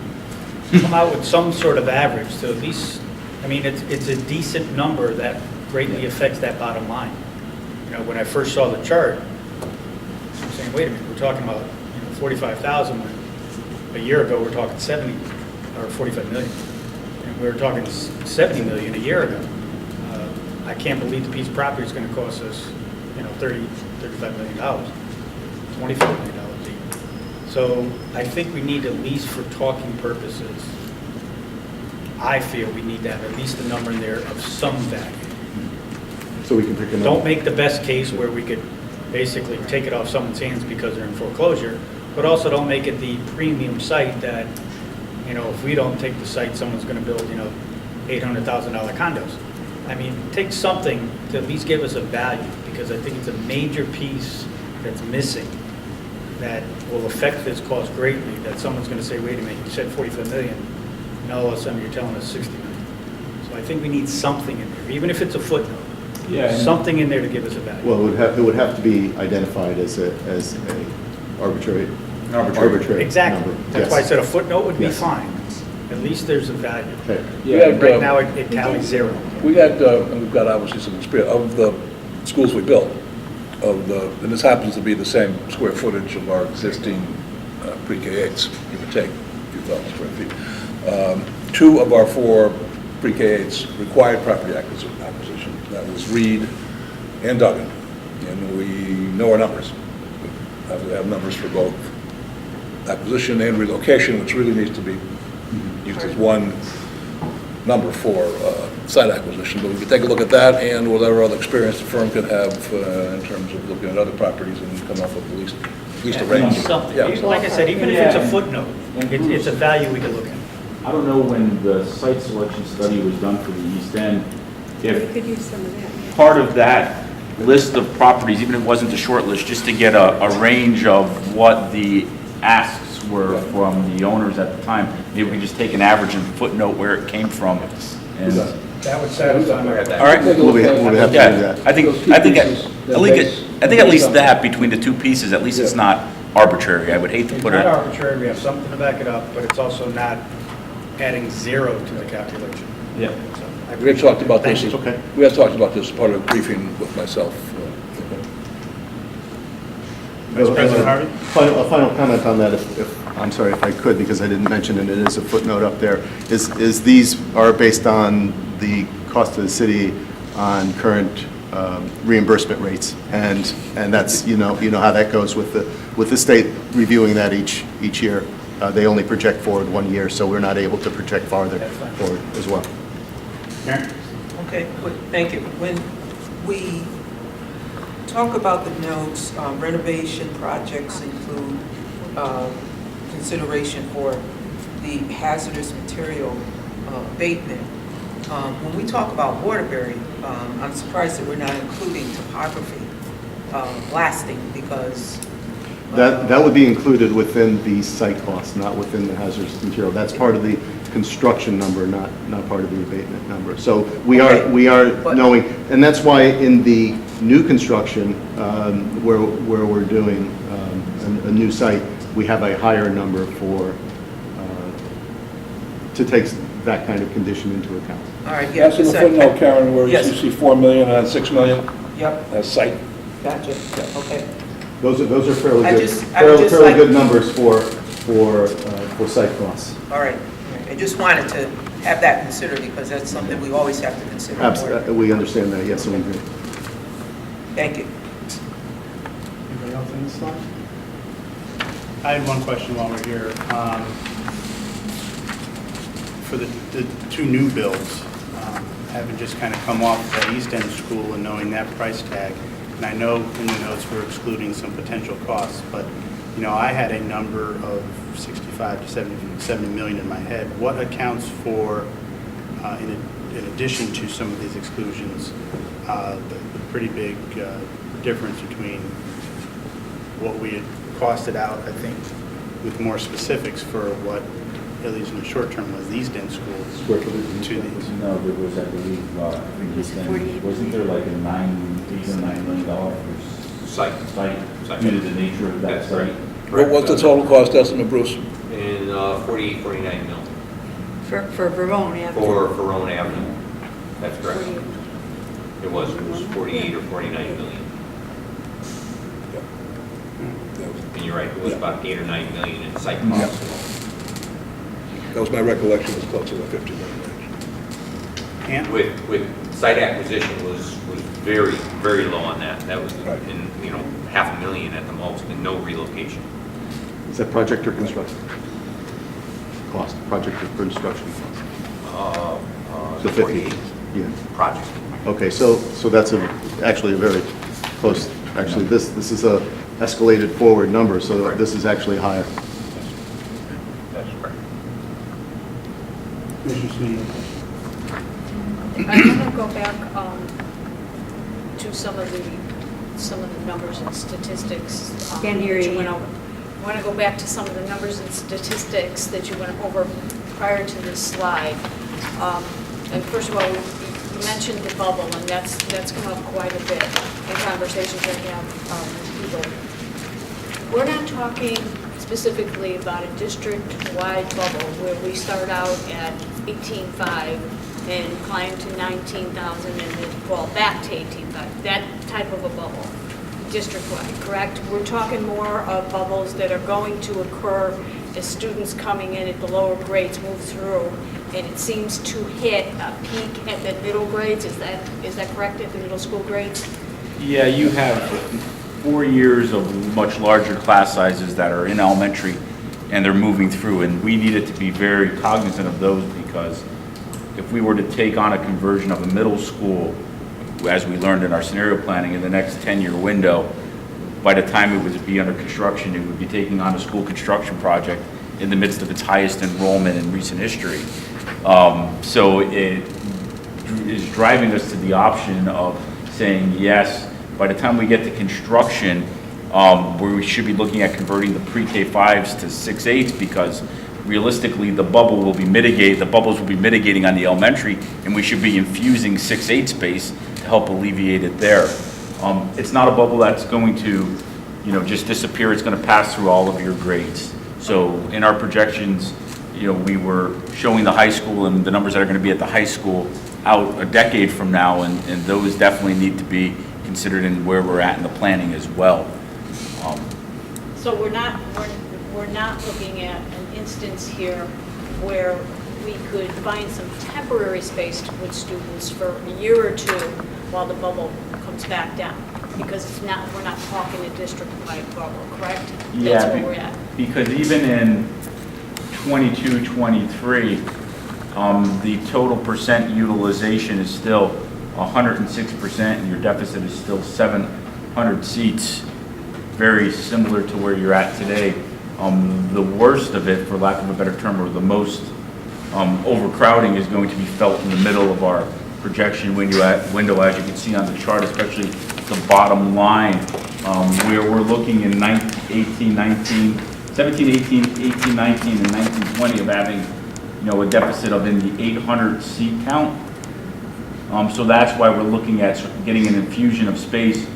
Speaker 6: come out with some sort of average to at least, I mean, it's a decent number that greatly affects that bottom line. When I first saw the chart, I'm saying, wait a minute, we're talking about 45,000 when a year ago we're talking 70 or 45 million. And we were talking 70 million a year ago. I can't believe the piece of property is going to cost us, $35 million, $24 million. So I think we need, at least for talking purposes, I feel we need to have at least a number in there of some value.
Speaker 8: So we can pick a number.
Speaker 6: Don't make the best case where we could basically take it off someone's hands because they're in foreclosure, but also don't make it the premium site that, if we don't take the site, someone's going to build, $800,000 condos. I mean, take something to at least give us a value, because I think it's a major piece that's missing that will affect this cost greatly, that someone's going to say, wait a minute, you said 45 million, and all of a sudden you're telling us 60 million. So I think we need something in there, even if it's a footnote.
Speaker 7: Yeah.
Speaker 6: Something in there to give us a value.
Speaker 8: Well, it would have to be identified as a arbitrary
Speaker 6: Exactly.
Speaker 8: number.
Speaker 6: That's why I said a footnote would be
Speaker 8: Yes.
Speaker 6: fine. At least there's a value.
Speaker 8: Okay.
Speaker 6: Right now, it tallies 0.
Speaker 4: We got, and we've got obviously some experience, of the schools we built, and this happens to be the same square footage of our existing pre-K-8s, give or take a few thousand square feet. 2 of our 4 pre-K-8s required property acquisition. That was Reed and Duggan, and we know our numbers. We have numbers for both acquisition and relocation, which really needs to be used as one number for site acquisition. But we can take a look at that and whatever other experience the firm could have in terms of looking at other properties and come up with at least a range.
Speaker 6: Something.
Speaker 4: Yeah.
Speaker 6: Like I said, even if it's a footnote, it's a value we could look at.
Speaker 7: I don't know when the site selection study was done for the East End,
Speaker 9: We
Speaker 7: if
Speaker 9: could use some of that. Yeah.
Speaker 7: part of that list of properties, even if it wasn't a short list, just to get a range of what the asks were from the owners at the time, maybe we could just take an average and footnote where it came from. And
Speaker 6: That would satisfy my...
Speaker 7: all right.
Speaker 8: We'll have to do
Speaker 7: Yeah,
Speaker 8: that.
Speaker 7: I think at least that between the 2 pieces, at least it's not arbitrary. I would hate to
Speaker 6: It's
Speaker 7: put
Speaker 6: not
Speaker 7: it.
Speaker 6: arbitrary, we have something to back it up, but it's also not adding 0 to the calculation.
Speaker 7: Yeah.
Speaker 6: So I
Speaker 4: We had talked about this,
Speaker 6: Thank you.
Speaker 8: Okay.
Speaker 4: we had talked about this as part of a briefing with myself.
Speaker 1: Vice President Harvey?
Speaker 8: A final comment on that, I'm sorry if I could, because I didn't mention it, it is a footnote up there, is these are based on the cost of the city on current reimbursement rates. And that's, you know how that goes with the state reviewing that each year. They only project forward 1 year, so we're not able to project farther forward as well.
Speaker 1: Karen?
Speaker 2: Okay, thank you. When we talk about the notes, renovation projects include consideration for the hazardous material abatement. When we talk about Wtby, I'm surprised that we're not including topography, blasting, because
Speaker 8: That would be included within the site cost, not within the hazardous material. That's part of the construction number, not part of the abatement number. So we are
Speaker 2: but-
Speaker 8: knowing, and that's why in the new construction, where we're doing a new site, we have a higher number to take that kind of condition into account.
Speaker 2: all right, yeah.
Speaker 4: That's in the footnote, Karen, where you
Speaker 2: Yes.
Speaker 4: see 4 million and 6 million,
Speaker 2: Yep,
Speaker 4: that's site.
Speaker 2: gotcha, okay.
Speaker 8: Those are fairly
Speaker 2: I
Speaker 8: good,
Speaker 2: just
Speaker 8: fairly
Speaker 2: like-
Speaker 8: good numbers for site costs.
Speaker 2: All right, I just wanted to have that considered because that's something we always have to consider.
Speaker 8: Absolutely, we understand that, yes, and we agree.
Speaker 2: Thank you.
Speaker 1: Anybody else on this slide? I had one question while we're here. For the two new builds, having just kind of come off that East End school and knowing that price tag, and I know in the notes we're excluding some potential costs, but, you know, I had a number of 65 to 70 million in my head. What accounts for, in addition to some of these exclusions, the pretty big difference between what we had costed out, I think, with more specifics for what, at least in the short term, was the East End schools
Speaker 8: Square footage.
Speaker 1: to these?
Speaker 7: No, there was, I believe, I think
Speaker 9: Was it 48?
Speaker 7: wasn't there like a $8 or $9 million for
Speaker 5: Site.
Speaker 7: site, due to the nature of that
Speaker 5: That's right.
Speaker 7: site?
Speaker 4: What was the total cost estimate, Bruce?
Speaker 5: In 48, 49 mil
Speaker 9: For Verone Avenue.
Speaker 5: for Verone Avenue. That's correct. It was 48 or 49 million. And you're right, it was about 8 or 9 million in site costs.
Speaker 4: That was my recollection, it was close to the 50 million range.
Speaker 1: And
Speaker 5: With site acquisition was very, very low on that. That was
Speaker 4: Right.
Speaker 5: in, $500,000 at the most, and no relocation.
Speaker 8: Is that project or construction? Cost, project or construction cost? So 50.
Speaker 5: 48
Speaker 8: Yeah.
Speaker 5: project.
Speaker 8: Okay, so that's actually a very close, actually, this is a escalated forward number, so
Speaker 5: Correct.
Speaker 8: this is actually higher.
Speaker 5: That's correct.
Speaker 1: Commissioner Sweeney.
Speaker 10: I want to go back to some of the numbers and statistics.
Speaker 9: Can't hear you.
Speaker 10: that went over. I want to go back to some of the numbers and statistics that you went over prior to this slide. And first of all, you mentioned the bubble, and that's come up quite a bit in conversations I have with people. We're not talking specifically about a district-wide bubble where we start out at 18.5 and climb to 19,000 and then fall back to 18.5. That type of a bubble, district-wide, correct? We're talking more of bubbles that are going to occur as students coming in at the lower grades move through, and it seems to hit a peak at the middle grades. Is that correct, at the middle school grades?
Speaker 7: Yeah, you have 4 years of much larger class sizes that are in elementary, and they're moving through, and we needed to be very cognizant of those because if we were to take on a conversion of a middle school, as we learned in our scenario planning, in the next 10-year window, by the time it would be under construction, it would be taking on a school construction project in the midst of its highest enrollment in recent history. So it is driving us to the option of saying, yes, by the time we get to construction, where we should be looking at converting the pre-K 5s to 6/8s, because realistically, the bubbles will be mitigating on the elementary, and we should be infusing 6/8 space to help alleviate it there. It's not a bubble that's going to, just disappear. It's going to pass through all of your grades. So in our projections, we were showing the high school and the numbers that are going to be at the high school out a decade from now, and those definitely need to be considered in where we're at in the planning as well.
Speaker 10: So we're not looking at an instance here where we we could find some temporary space to put students for a year or two while the bubble comes back down. Because it's not, we're not talking a district-wide bubble, correct? That's where we're at.
Speaker 7: Because even in 22, 23, the total percent utilization is still 106%, and your deficit is still 700 seats, very similar to where you're at today. The worst of it, for lack of a better term, or the most overcrowding is going to be felt in the middle of our projection window, as you can see on the chart, especially the bottom line, where we're looking in 17, 18, 19, and 19, 20 of having, a deficit of in the 800 seat count. So that's why we're looking at getting an infusion of space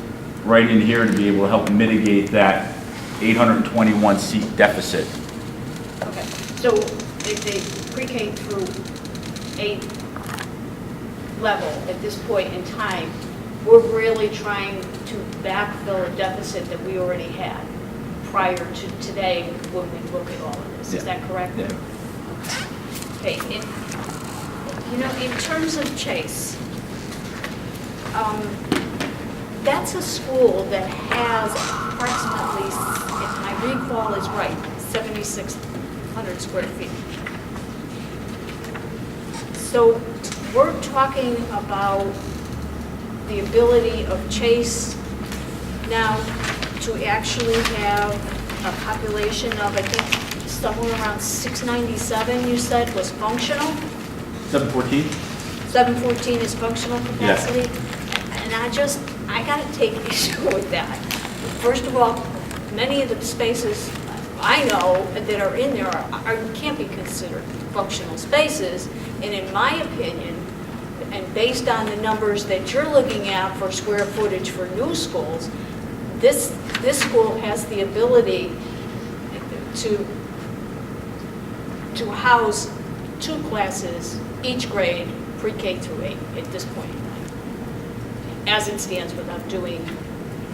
Speaker 7: right in here to be able to help mitigate that 821 seat deficit.
Speaker 10: Okay, so if they pre-K through 8 level at this point in time, we're really trying to backfill a deficit that we already had prior to today when we look at all of this. Is that correct?
Speaker 7: Yeah.
Speaker 10: Okay, in terms of Chase, that's a school that has approximately, if my recall is right, 7,600 square feet. So we're talking about the ability of Chase now to actually have a population of, I think, somewhere around 697, you said, was functional?
Speaker 7: 714?
Speaker 10: 714 is functional capacity? And I gotta take issue with that. First of all, many of the spaces I know that are in there can't be considered functional spaces, and in my opinion, and based on the numbers that you're looking at for square footage for new schools, this school has the ability to house 2 classes, each grade, pre-K through 8 at this point in time, as it stands, without doing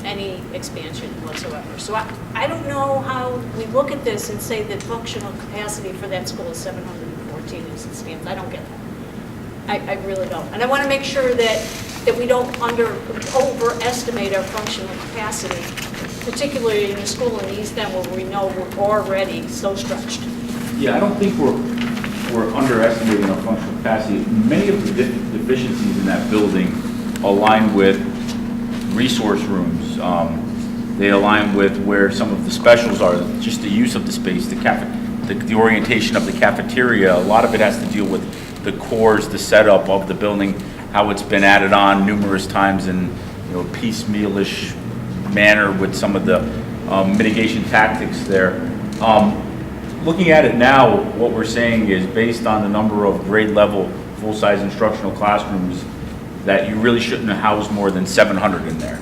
Speaker 10: any expansion whatsoever. So I don't know how we look at this and say that functional capacity for that school is 714 as it stands. I don't get that. I really don't. And I want to make sure that we don't overestimate our functional capacity, particularly in a school in East End where we know we're already so stretched.
Speaker 7: Yeah, I don't think we're underestimating our functional capacity. Many of the deficiencies in that building align with resource rooms. They align with where some of the specials are, just the use of the space, the orientation of the cafeteria. A lot of it has to deal with the cores, the setup of the building, how it's been added on numerous times in piecemealish manner with some of the mitigation tactics there. Looking at it now, what we're saying is based on the number of grade level full-size instructional classrooms that you really shouldn't house more than 700 in there.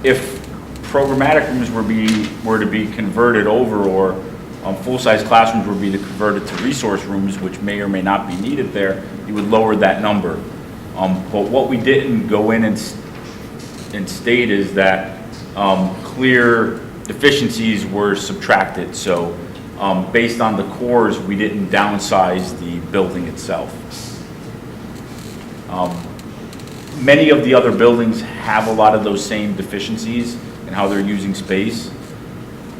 Speaker 7: If programmatic rooms were to be converted over, or full-size classrooms were to be converted to resource rooms, which may or may not be needed there, you would lower that number. But what we didn't go in and state is that clear deficiencies were subtracted. So based on the cores, we didn't downsize the building itself. Many of the other buildings have a lot of those same deficiencies in how they're using space.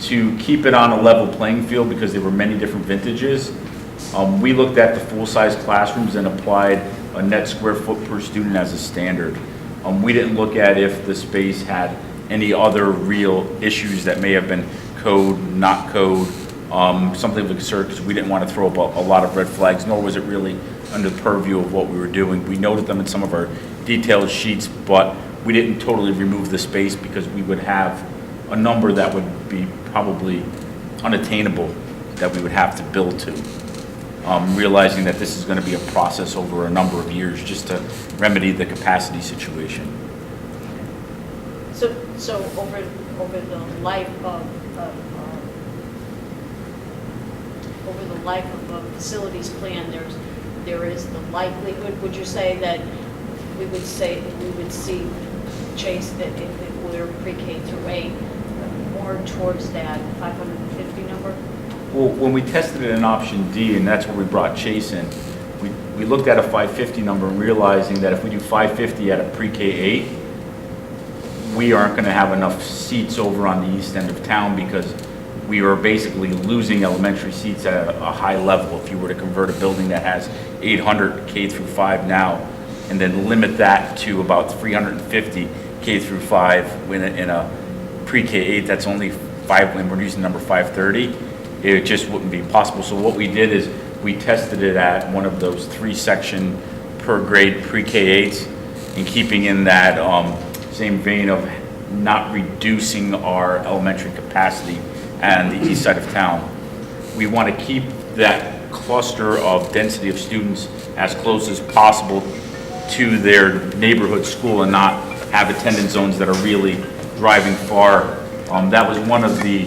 Speaker 7: To keep it on a level playing field, because there were many different vintages, we looked at the full-size classrooms and applied a net square foot per student as a standard. We didn't look at if the space had any other real issues that may have been code, not code, something of a concern, because we didn't want to throw up a lot of red flags, nor was it really under the purview of what we were doing. We noted them in some of our detailed sheets, but we didn't totally remove the space because we would have a number that would be probably unattainable that we would have to build to. Realizing that this is going to be a process over a number of years just to remedy the capacity situation.
Speaker 10: So over the life of a facilities plan, there is the likelihood, would you say, that we would see Chase, that if it were pre-K through 8, more towards that 550 number?
Speaker 7: Well, when we tested it in option D, and that's where we brought Chase in, we looked at a 550 number and realizing that if we do 550 at a pre-K 8, we aren't going to have enough seats over on the east end of town because we are basically losing elementary seats at a high level. If you were to convert a building that has 800 K through 5 now, and then limit that to about 350 K through 5 in a pre-K 8, that's only 5, when we're using number 530, it just wouldn't be possible. So what we did is we tested it at one of those 3-section per grade pre-K 8s, and keeping in that same vein of not reducing our elementary capacity and the east side of town. We want to keep that cluster of density of students as close as possible to their neighborhood school and not have attendance zones that are really driving far. That was one of the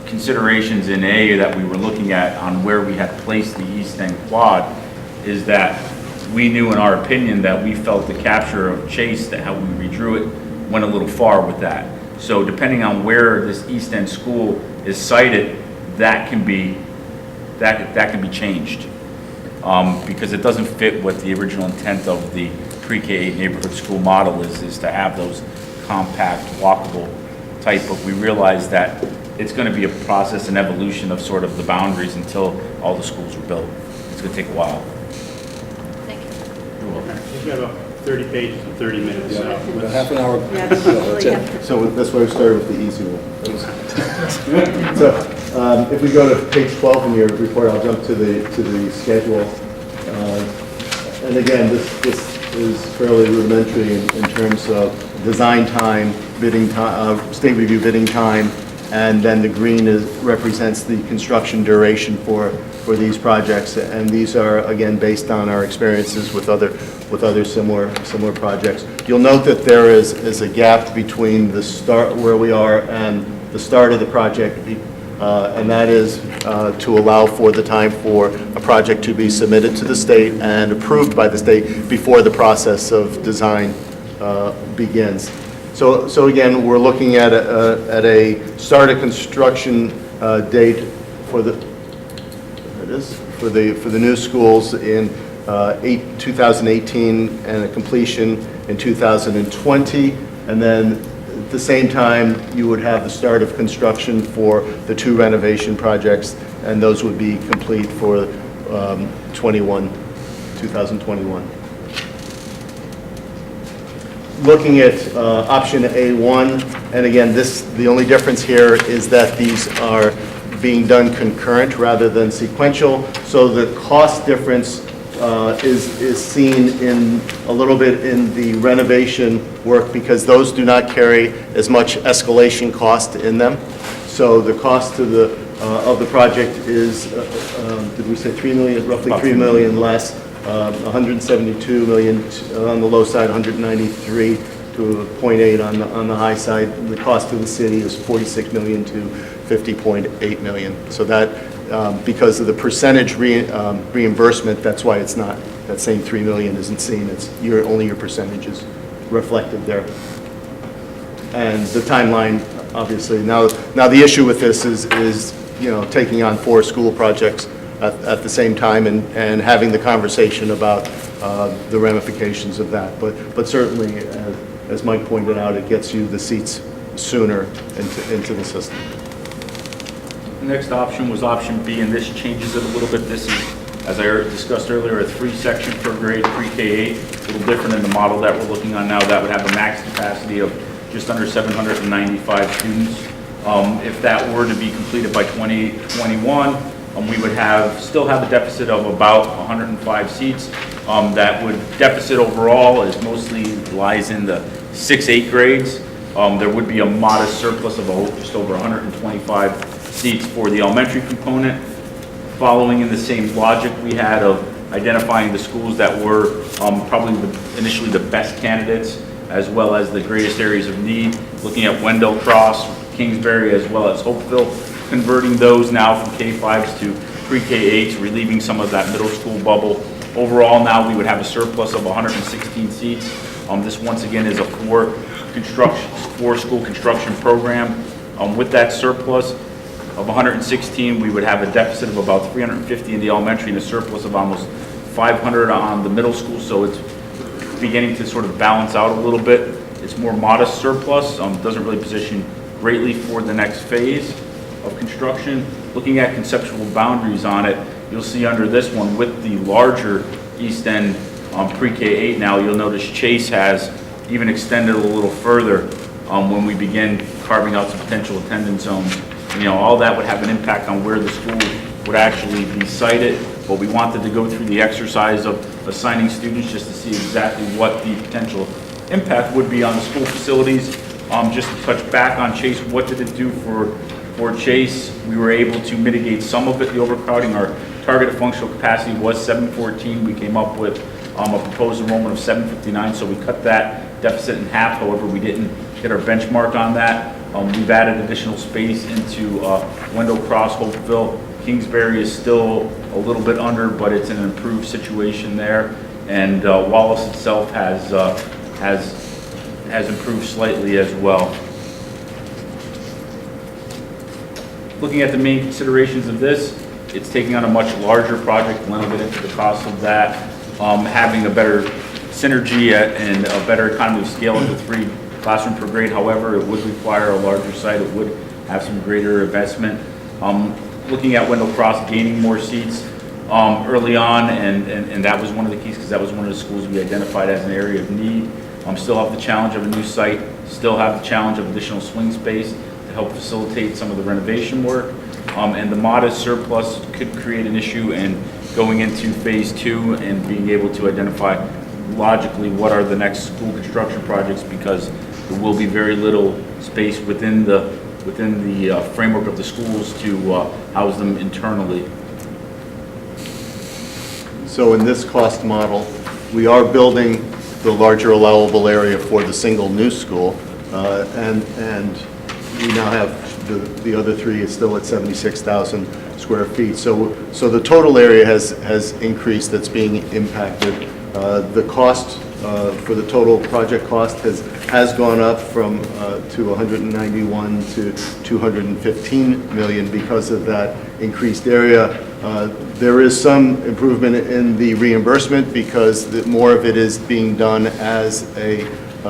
Speaker 7: considerations in A that we were looking at on where we had placed the East End quad, is that we knew in our opinion that we felt the capture of Chase, that how we redrew it, went a little far with that. So depending on where this East End school is sited, that can be changed. Because it doesn't fit what the original intent of the pre-K 8 neighborhood school model is to have those compact, walkable type, but we realize that it's going to be a process and evolution of sort of the boundaries until all the schools are built. It's going to take a while.
Speaker 10: Thank you.
Speaker 7: You're welcome.
Speaker 1: We've got about 30 pages in 30 minutes.
Speaker 4: Yeah,
Speaker 1: So
Speaker 4: about half an hour.
Speaker 9: Yeah,
Speaker 4: That's
Speaker 9: really
Speaker 4: it.
Speaker 9: have to-
Speaker 8: So that's why we started with the easy one. So if we go to page 12 in your report, I'll jump to the schedule. And again, this is fairly rudimentary in terms of design time, bidding time, state review bidding time, and then the green represents the construction duration for these projects. And these are, again, based on our experiences with other similar projects. You'll note that there is a gap between the start where we are and the start of the project, and that is to allow for the time for a project to be submitted to the state and approved by the state before the process of design begins. So again, we're looking at a start of construction date for the new schools in 2018 and a completion in 2020, and then at the same time you would have the start of construction for the 2 renovation projects, and those would be complete for 2021. Looking at option A1, and again, the only difference here is that these are being done concurrent rather than sequential, so the cost difference is seen in a little bit in the renovation work, because those do not carry as much escalation cost in them. So the cost to of the project is, did we say 3 million, roughly 3 million less, 172 million on the low side, 193 to 0.8 on the high side. The cost to the city is 46 million to 50.8 million. So that, because of the percentage reimbursement, that's why it's not, that same 3 million isn't seen. It's only your percentage is reflected there. And the timeline, obviously, now the issue with this is taking on 4 school projects at the same time and having the conversation about the ramifications of that. But certainly, as Mike pointed out, it gets you the seats sooner into the system.
Speaker 7: The next option was option B, and this changes it a little bit. This is, as I discussed earlier, a 3-section per grade pre-K 8, a little different in the model that we're looking on now. That would have a max capacity of just under 795 students. If that were to be completed by 2021, we would still have a deficit of about 105 seats. That deficit overall is mostly lies in the 6-8 grades. There would be a modest surplus of just over 125 seats for the elementary component, following in the same logic we had of identifying the schools that were probably initially the best candidates, as well as the greatest areas of need, looking at Wendell Cross, Kingsbury, as well as Hopeville, converting those now from K-5s to pre-K 8s, relieving some of that middle school bubble. Overall, now we would have a surplus of 116 seats. This, once again, is a 4-school construction program. With that surplus, of 116, we would have a deficit of about 350 in the elementary and a surplus of almost 500 on the middle school, so it's beginning to sort of balance out a little bit. It's more modest surplus, doesn't really position greatly for the next phase of construction. Looking at conceptual boundaries on it, you'll see under this one with the larger East End pre-K-8 now, you'll notice Chase has even extended a little further when we begin carving out some potential attendance zones. You know, all that would have an impact on where the school would actually be sited, but we wanted to go through the exercise of assigning students just to see exactly what the potential impact would be on the school facilities. Just to touch back on Chase, what did it do for Chase? We were able to mitigate some of it, the overcrowding. Our targeted functional capacity was 714. We came up with a proposed enrollment of 759, so we cut that deficit in half. However, we didn't hit our benchmark on that. We've added additional space into Wendell Cross, Hopeville. Kingsbury is still a little bit under, but it's an improved situation there. And Wallace itself has improved slightly as well. Looking at the main considerations of this, it's taking on a much larger project. Glenn will get into the cost of that. Having a better synergy and a better economy of scale at the 3 classroom per grade. However, it would require a larger site. It would have some greater investment. Looking at Wendell Cross gaining more seats early on, and that was one of the keys because that was one of the schools we identified as an area of need. Still have the challenge of a new site, still have the challenge of additional swing space to help facilitate some of the renovation work. And the modest surplus could create an issue in going into phase 2 and being able to identify logically what are the next school construction projects, because there will be very little space within the framework of the schools to house them internally.
Speaker 8: So in this cost model, we are building the larger allowable area for the single new school, and we now have the other 3 is still at 76,000 square feet. So the total area has increased that's being impacted. The cost for the total project cost has gone up from to 191 to 215 million because of that increased area. There is some improvement in the reimbursement because more of it is being done as a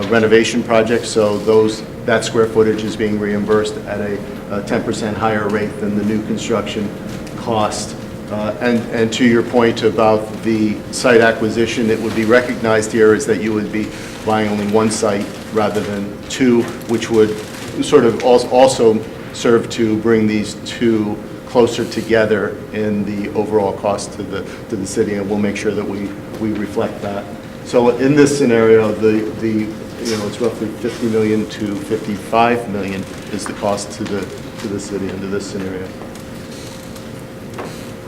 Speaker 8: renovation project, so that square footage is being reimbursed at a 10% higher rate than the new construction cost. And to your point about the site acquisition, it would be recognized here is that you would be buying only 1 site rather than 2, which would sort of also serve to bring these 2 closer together in the overall cost to the city, and we'll make sure that we reflect that. So in this scenario, it's roughly 50 million to 55 million is the cost to the city under this scenario.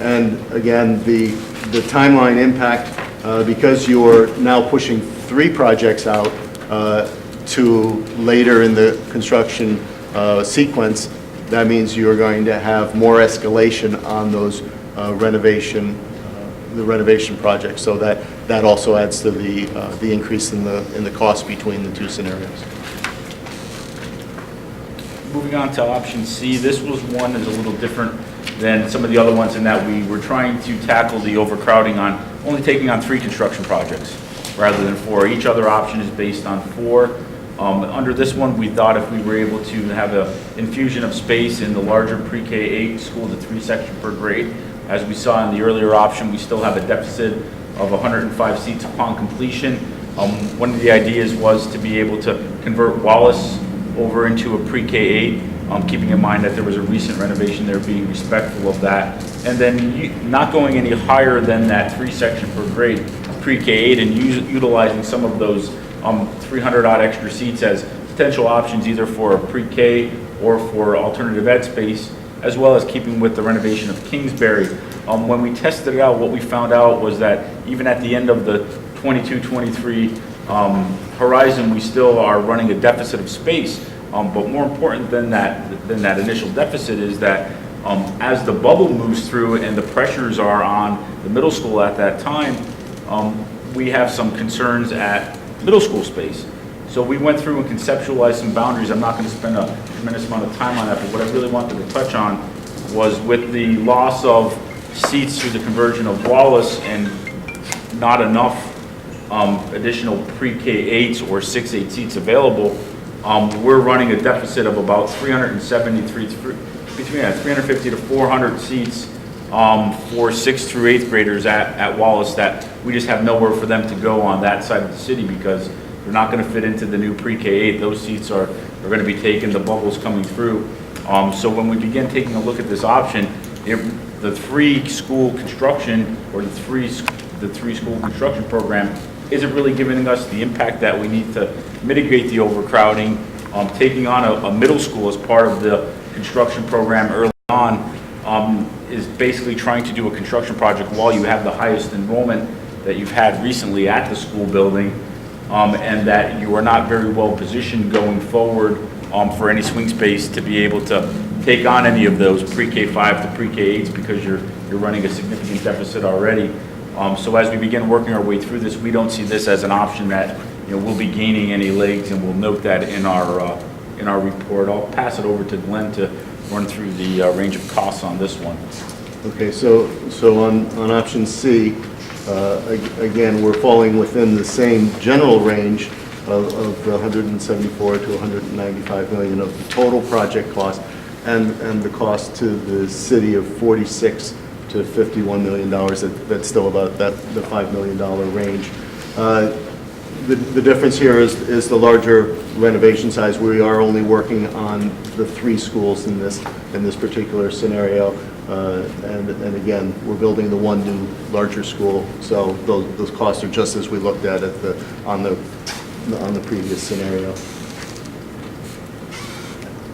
Speaker 8: And again, the timeline impact, because you're now pushing 3 projects out to later in the construction sequence, that means you're going to have more escalation on those renovation projects. So that also adds to the increase in the cost between the 2 scenarios.
Speaker 7: Moving on to option C, this was one that's a little different than some of the other ones in that we were trying to tackle the overcrowding on only taking on 3 construction projects rather than 4. Each other option is based on 4. Under this one, we thought if we were able to have an infusion of space in the larger pre-K-8 school to 3 sections per grade, as we saw in the earlier option, we still have a deficit of 105 seats upon completion. One of the ideas was to be able to convert Wallace over into a pre-K-8, keeping in mind that there was a recent renovation there, being respectful of that, and then not going any higher than that 3 section per grade pre-K-8 and utilizing some of those 300 odd extra seats as potential options either for a pre-K or for alternative ed space, as well as keeping with the renovation of Kingsbury. When we tested it out, what we found out was that even at the end of the 22-23 horizon, we still are running a deficit of space. But more important than that initial deficit is that as the bubble moves through and the pressures are on the middle school at that time, we have some concerns at middle school space. So we went through and conceptualized some boundaries. I'm not going to spend a tremendous amount of time on that, but what I really wanted to touch on was with the loss of seats through the conversion of Wallace and not enough additional pre-K-8s or 6-8 seats available, we're running a deficit of about 373, between 350 to 400 seats for 6th through 8th graders at Wallace that we just have nowhere for them to go on that side of the city because they're not going to fit into the new pre-K-8. Those seats are going to be taken, the bubbles coming through. So when we begin taking a look at this option, the three school construction or the three school construction program isn't really giving us the impact that we need to mitigate the overcrowding. Taking on a middle school as part of the construction program early on is basically trying to do a construction project while you have the highest enrollment that you've had recently at the school building, and that you are not very well positioned going forward for any swing space to be able to take on any of those pre-K5 to pre-K8s because you're running a significant deficit already. So as we begin working our way through this, we don't see this as an option that we'll be gaining any legs, and we'll note that in our report. I'll pass it over to Glenn to run through the range of costs on this one.
Speaker 8: Okay, so on option C, again, we're falling within the same general range of the 174 to 195 million of the total project cost, and the cost to the city of 46 to 51 million dollars. That's still about the $5 million range. The difference here is the larger renovation size. We are only working on the 3 schools in this particular scenario, and again, we're building the one new larger school. So those costs are just as we looked at on the previous scenario.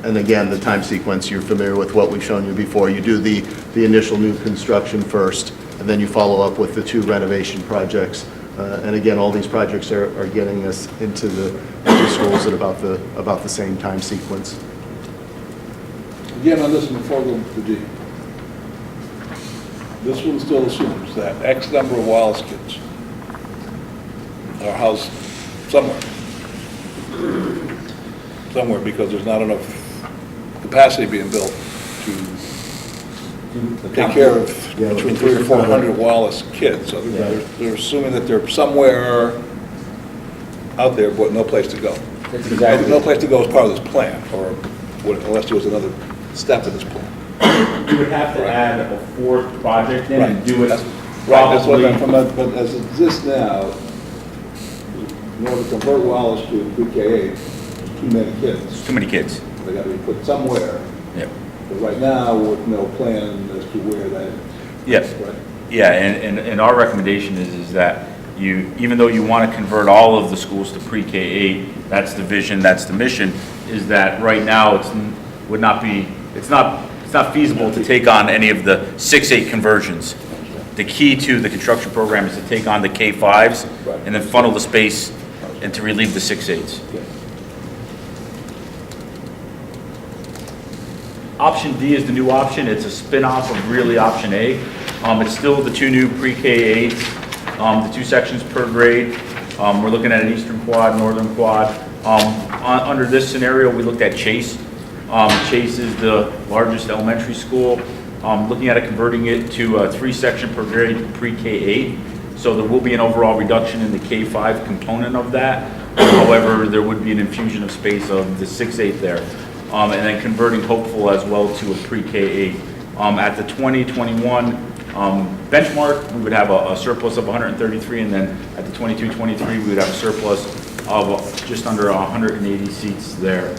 Speaker 8: And again, the time sequence, you're familiar with what we've shown you before. You do the initial new construction first, and then you follow up with the 2 renovation projects. And again, all these projects are getting us into schools at about the same time sequence.
Speaker 4: Again, on this one, before I go to D, this one still assumes that X number of Wallace kids are housed somewhere, because there's not enough capacity being built to take care of between 300 or 400 Wallace kids. So they're assuming that they're somewhere out there, but no place to go.
Speaker 7: That's exactly.
Speaker 4: No place to go as part of this plan, or unless there was another step in this plan.
Speaker 7: You would have to add a 4th project in and do it
Speaker 4: That's
Speaker 7: probably.
Speaker 4: but as it exists now, in order to convert Wallace to pre-K8, too many kids.
Speaker 7: It's too many kids.
Speaker 4: They got to be put somewhere.
Speaker 7: Yep.
Speaker 4: But right now, with no plan as to where that is.
Speaker 7: Yes.
Speaker 4: Right.
Speaker 7: Yeah, and our recommendation is that even though you want to convert all of the schools to pre-K8, that's the vision, that's the mission, is that right now it's not feasible to take on any of the 6-8 conversions. The key to the construction program is to take on the K5s and then funnel the space and to relieve the 6-8s. Option D is the new option. It's a spin-off of really option A. It's still the 2 new pre-K8s, the 2 sections per grade. We're looking at an eastern quad, northern quad. Under this scenario, we looked at Chase. Chase is the largest elementary school. Looking at it, converting it to a 3-section per grade pre-K8. So there will be an overall reduction in the K5 component of that. However, there would be an infusion of space of the 6-8 there. And then converting Hopeful as well to a pre-K8. At the 2021 benchmark, we would have a surplus of 133, and then at the 22-23, we would have a surplus of just under 180 seats there.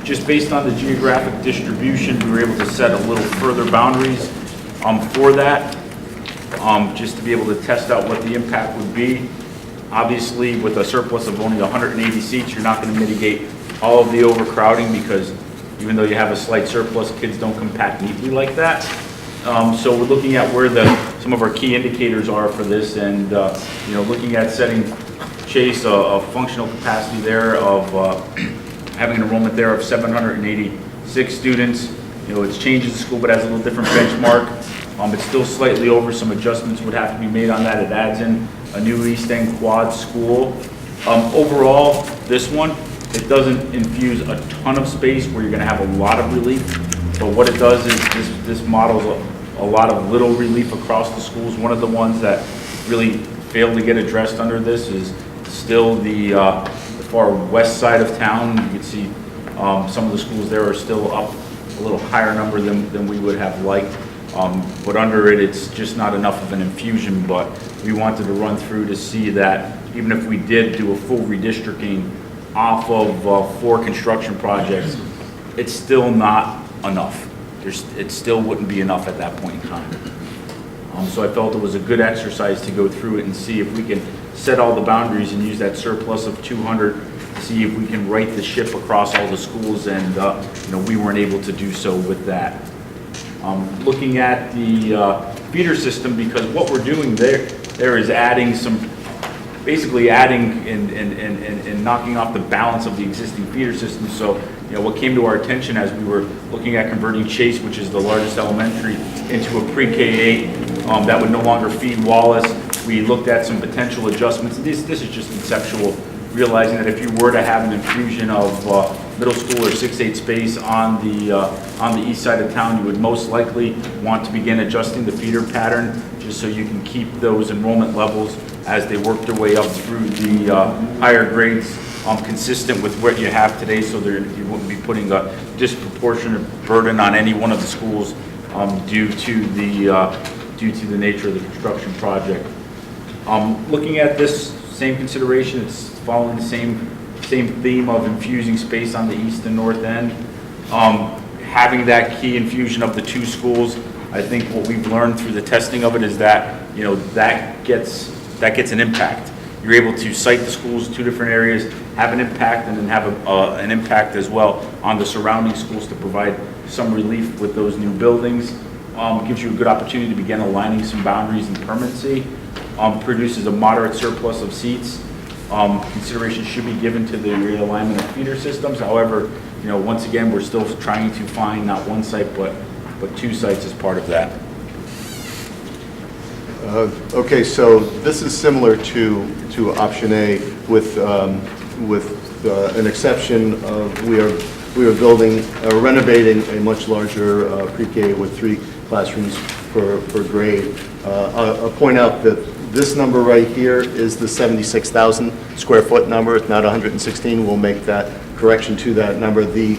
Speaker 7: Just based on the geographic distribution, we were able to set a little further boundaries for that, just to be able to test out what the impact would be. Obviously, with a surplus of only 180 seats, you're not going to mitigate all of the overcrowding because even though you have a slight surplus, kids don't compact neatly like that. So we're looking at where some of our key indicators are for this, and looking at setting Chase a functional capacity there of having an enrollment there of 786 students. It's changes the school, but has a little different benchmark. It's still slightly over. Some adjustments would have to be made on that. It adds in a new East End quad school. Overall, this one, It doesn't infuse a ton of space where you're going to have a lot of relief, but what it does is this models a lot of little relief across the schools. One of the ones that really failed to get addressed under this is still the far west side of town. You can see some of the schools there are still up a little higher number than we would have liked. But under it, it's just not enough of an infusion, but we wanted to run through to see that even if we did do a full redistricting off of 4 construction projects, it's still not enough. It still wouldn't be enough at that point in time. So I felt it was a good exercise to go through it and see if we can set all the boundaries and use that surplus of 200 to see if we can right the ship across all the schools, and we weren't able to do so with that. Looking at the feeder system, because what we're doing there is adding basically adding and knocking off the balance of the existing feeder system. So, what came to our attention as we were looking at converting Chase, which is the largest elementary, into a pre-K-8 that would no longer feed Wallace, we looked at some potential adjustments. This is just conceptual, realizing that if you were to have an infusion of middle school or 6-8 space on the east side of town, you would most likely want to begin adjusting the feeder pattern just so you can keep those enrollment levels as they work their way up through the higher grades consistent with what you have today, so you wouldn't be putting a disproportionate burden on any one of the schools due to the nature of the construction project. Looking at this same consideration, it's following the same theme of infusing space on the east and north end. Having that key infusion of the 2 schools, I think what we've learned through the testing of it is that that gets an impact. You're able to site the schools 2 different areas, have an impact, and then have an impact as well on the surrounding schools to provide some relief with those new buildings. Gives you a good opportunity to begin aligning some boundaries and permanency. Produces a moderate surplus of seats. Consideration should be given to the realignment of feeder systems. However, once again, we're still trying to find not 1 site, but 2 sites as part of that.
Speaker 8: Okay, so this is similar to option A with an exception of we are building, renovating a much larger pre-K with 3 classrooms per grade. I'll point out that this number right here is the 76,000 square foot number. It's not 116. We'll make that correction to that number. The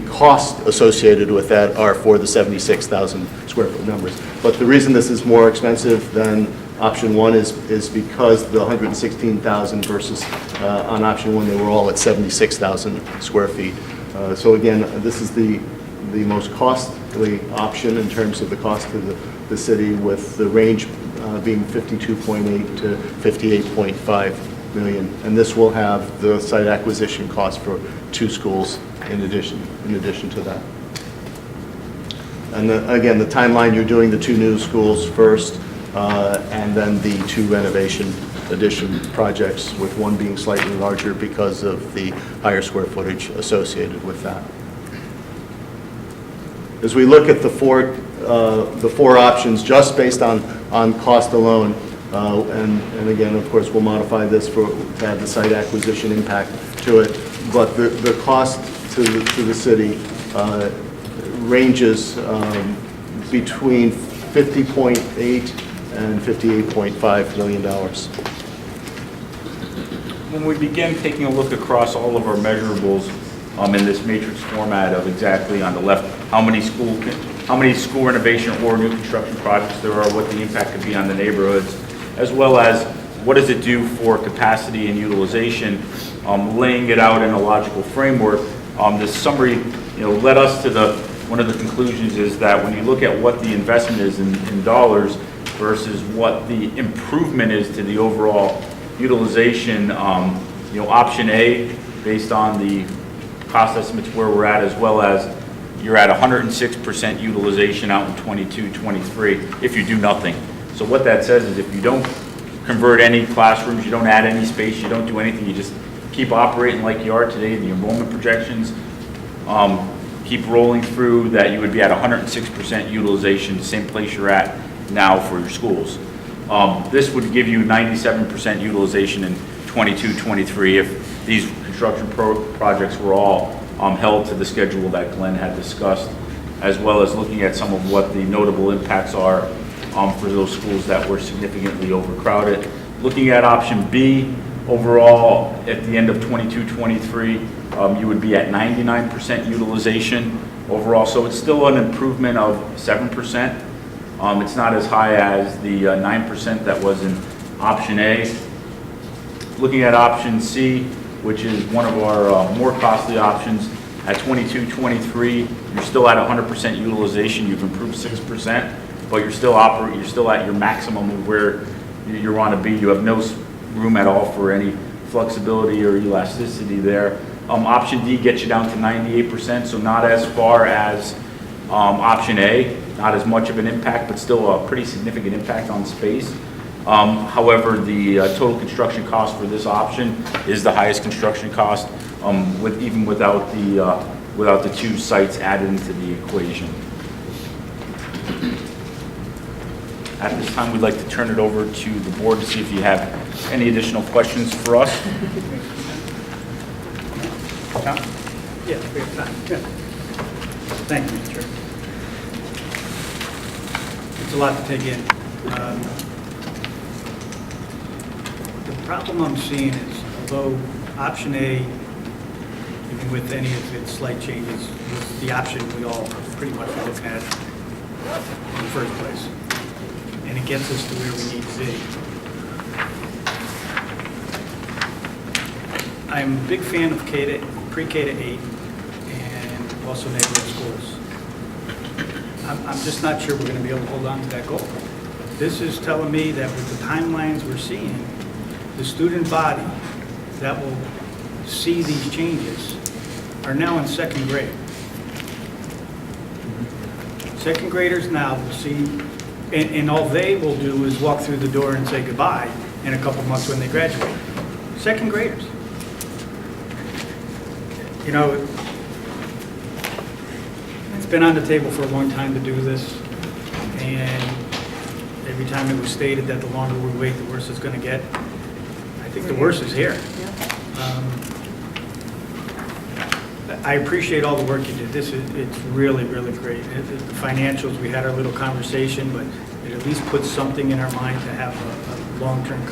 Speaker 8: costs associated with that are for the 76,000 square foot numbers. But the reason this is more expensive than option 1 is because the 116,000 versus on option 1 they were all at 76,000 square feet. So again, this is the most costly option in terms of the cost to the city, with the range being 52.8 to 58.5 million. And this will have the site acquisition cost for 2 schools in addition to that. And again, the timeline, you're doing the 2 new schools first, and then the 2 renovation addition projects, with 1 being slightly larger because of the higher square footage associated with that. As we look at the four options just based on cost alone, and again, of course, we'll modify this to add the site acquisition impact to it, but the cost to the city ranges between $50.8 and $58.5 million.
Speaker 7: When we begin taking a look across all of our measurables in this matrix format of exactly on the left, how many school renovation or new construction projects there are, what the impact could be on the neighborhoods, as well as what does it do for capacity and utilization, laying it out in a logical framework. This summary, led us to one of the conclusions is that when you look at what the investment is in dollars versus what the improvement is to the overall utilization, option A, based on the cost estimates where we're at, as well as you're at 106% utilization out in 22, 23 if you do nothing. So what that says is if you don't convert any classrooms, you don't add any space, you don't do anything, you just keep operating like you are today, the enrollment projections keep rolling through, that you would be at 106% utilization, the same place you're at now for your schools. This would give you 97% utilization in 22, 23 if these construction projects were all held to the schedule that Glenn had discussed, as well as looking at some of what the notable impacts are for those schools that were significantly overcrowded. Looking at option B, overall, at the end of 22-23, you would be at 99% utilization overall, so it's still an improvement of 7%. It's not as high as the 9% that was in option A. Looking at option C, which is one of our more costly options, at 22-23, you're still at 100% utilization. You've improved 6%, but you're still at your maximum of where you want to be. You have no room at all for any flexibility or elasticity there. Option D gets you down to 98%, so not as far as option A, not as much of an impact, but still a pretty significant impact on space. However, the total construction cost for this option is the highest construction cost, even without the two sites added into the equation. At this time, we'd like to turn it over to the board to see if you have any additional questions for us.
Speaker 1: Tom?
Speaker 6: Yeah, we have time. Yeah. Thank you, Mr. Chair. It's a lot to take in. The problem I'm seeing is, although option A, even with any of its slight changes, was the option we all pretty much were looking at in the first place, and it gets us to where we need to be. I'm a big fan of pre-K to 8 and also neighborhood schools. I'm just not sure we're going to be able to hold on to that goal. This is telling me that with the timelines we're seeing, the student body that will see these changes are now in second grade. Second graders now will see, and all they will do is walk through the door and say goodbye in a couple months when they graduate. Second graders. You know, it's been on the table for a long time to do this, and every time it was stated that the longer we wait, the worse it's going to get. I think the worst is here. I appreciate all the work you did. It's really, really great. The financials, we had our little conversation, but it at least puts something in our mind to have a long-term,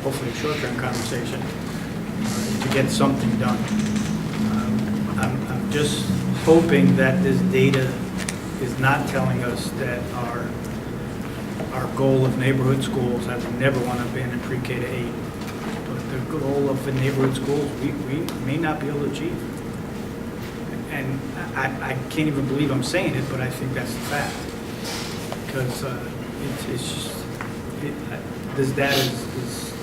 Speaker 6: hopefully a short-term conversation to get something done. I'm just hoping that this data is not telling us that our goal of neighborhood schools, I would never want to abandon pre-K to 8, but the goal of the neighborhood schools, we may not be able to achieve. And I can't even believe I'm saying it, but I think that's the fact. Because it's just, this data is,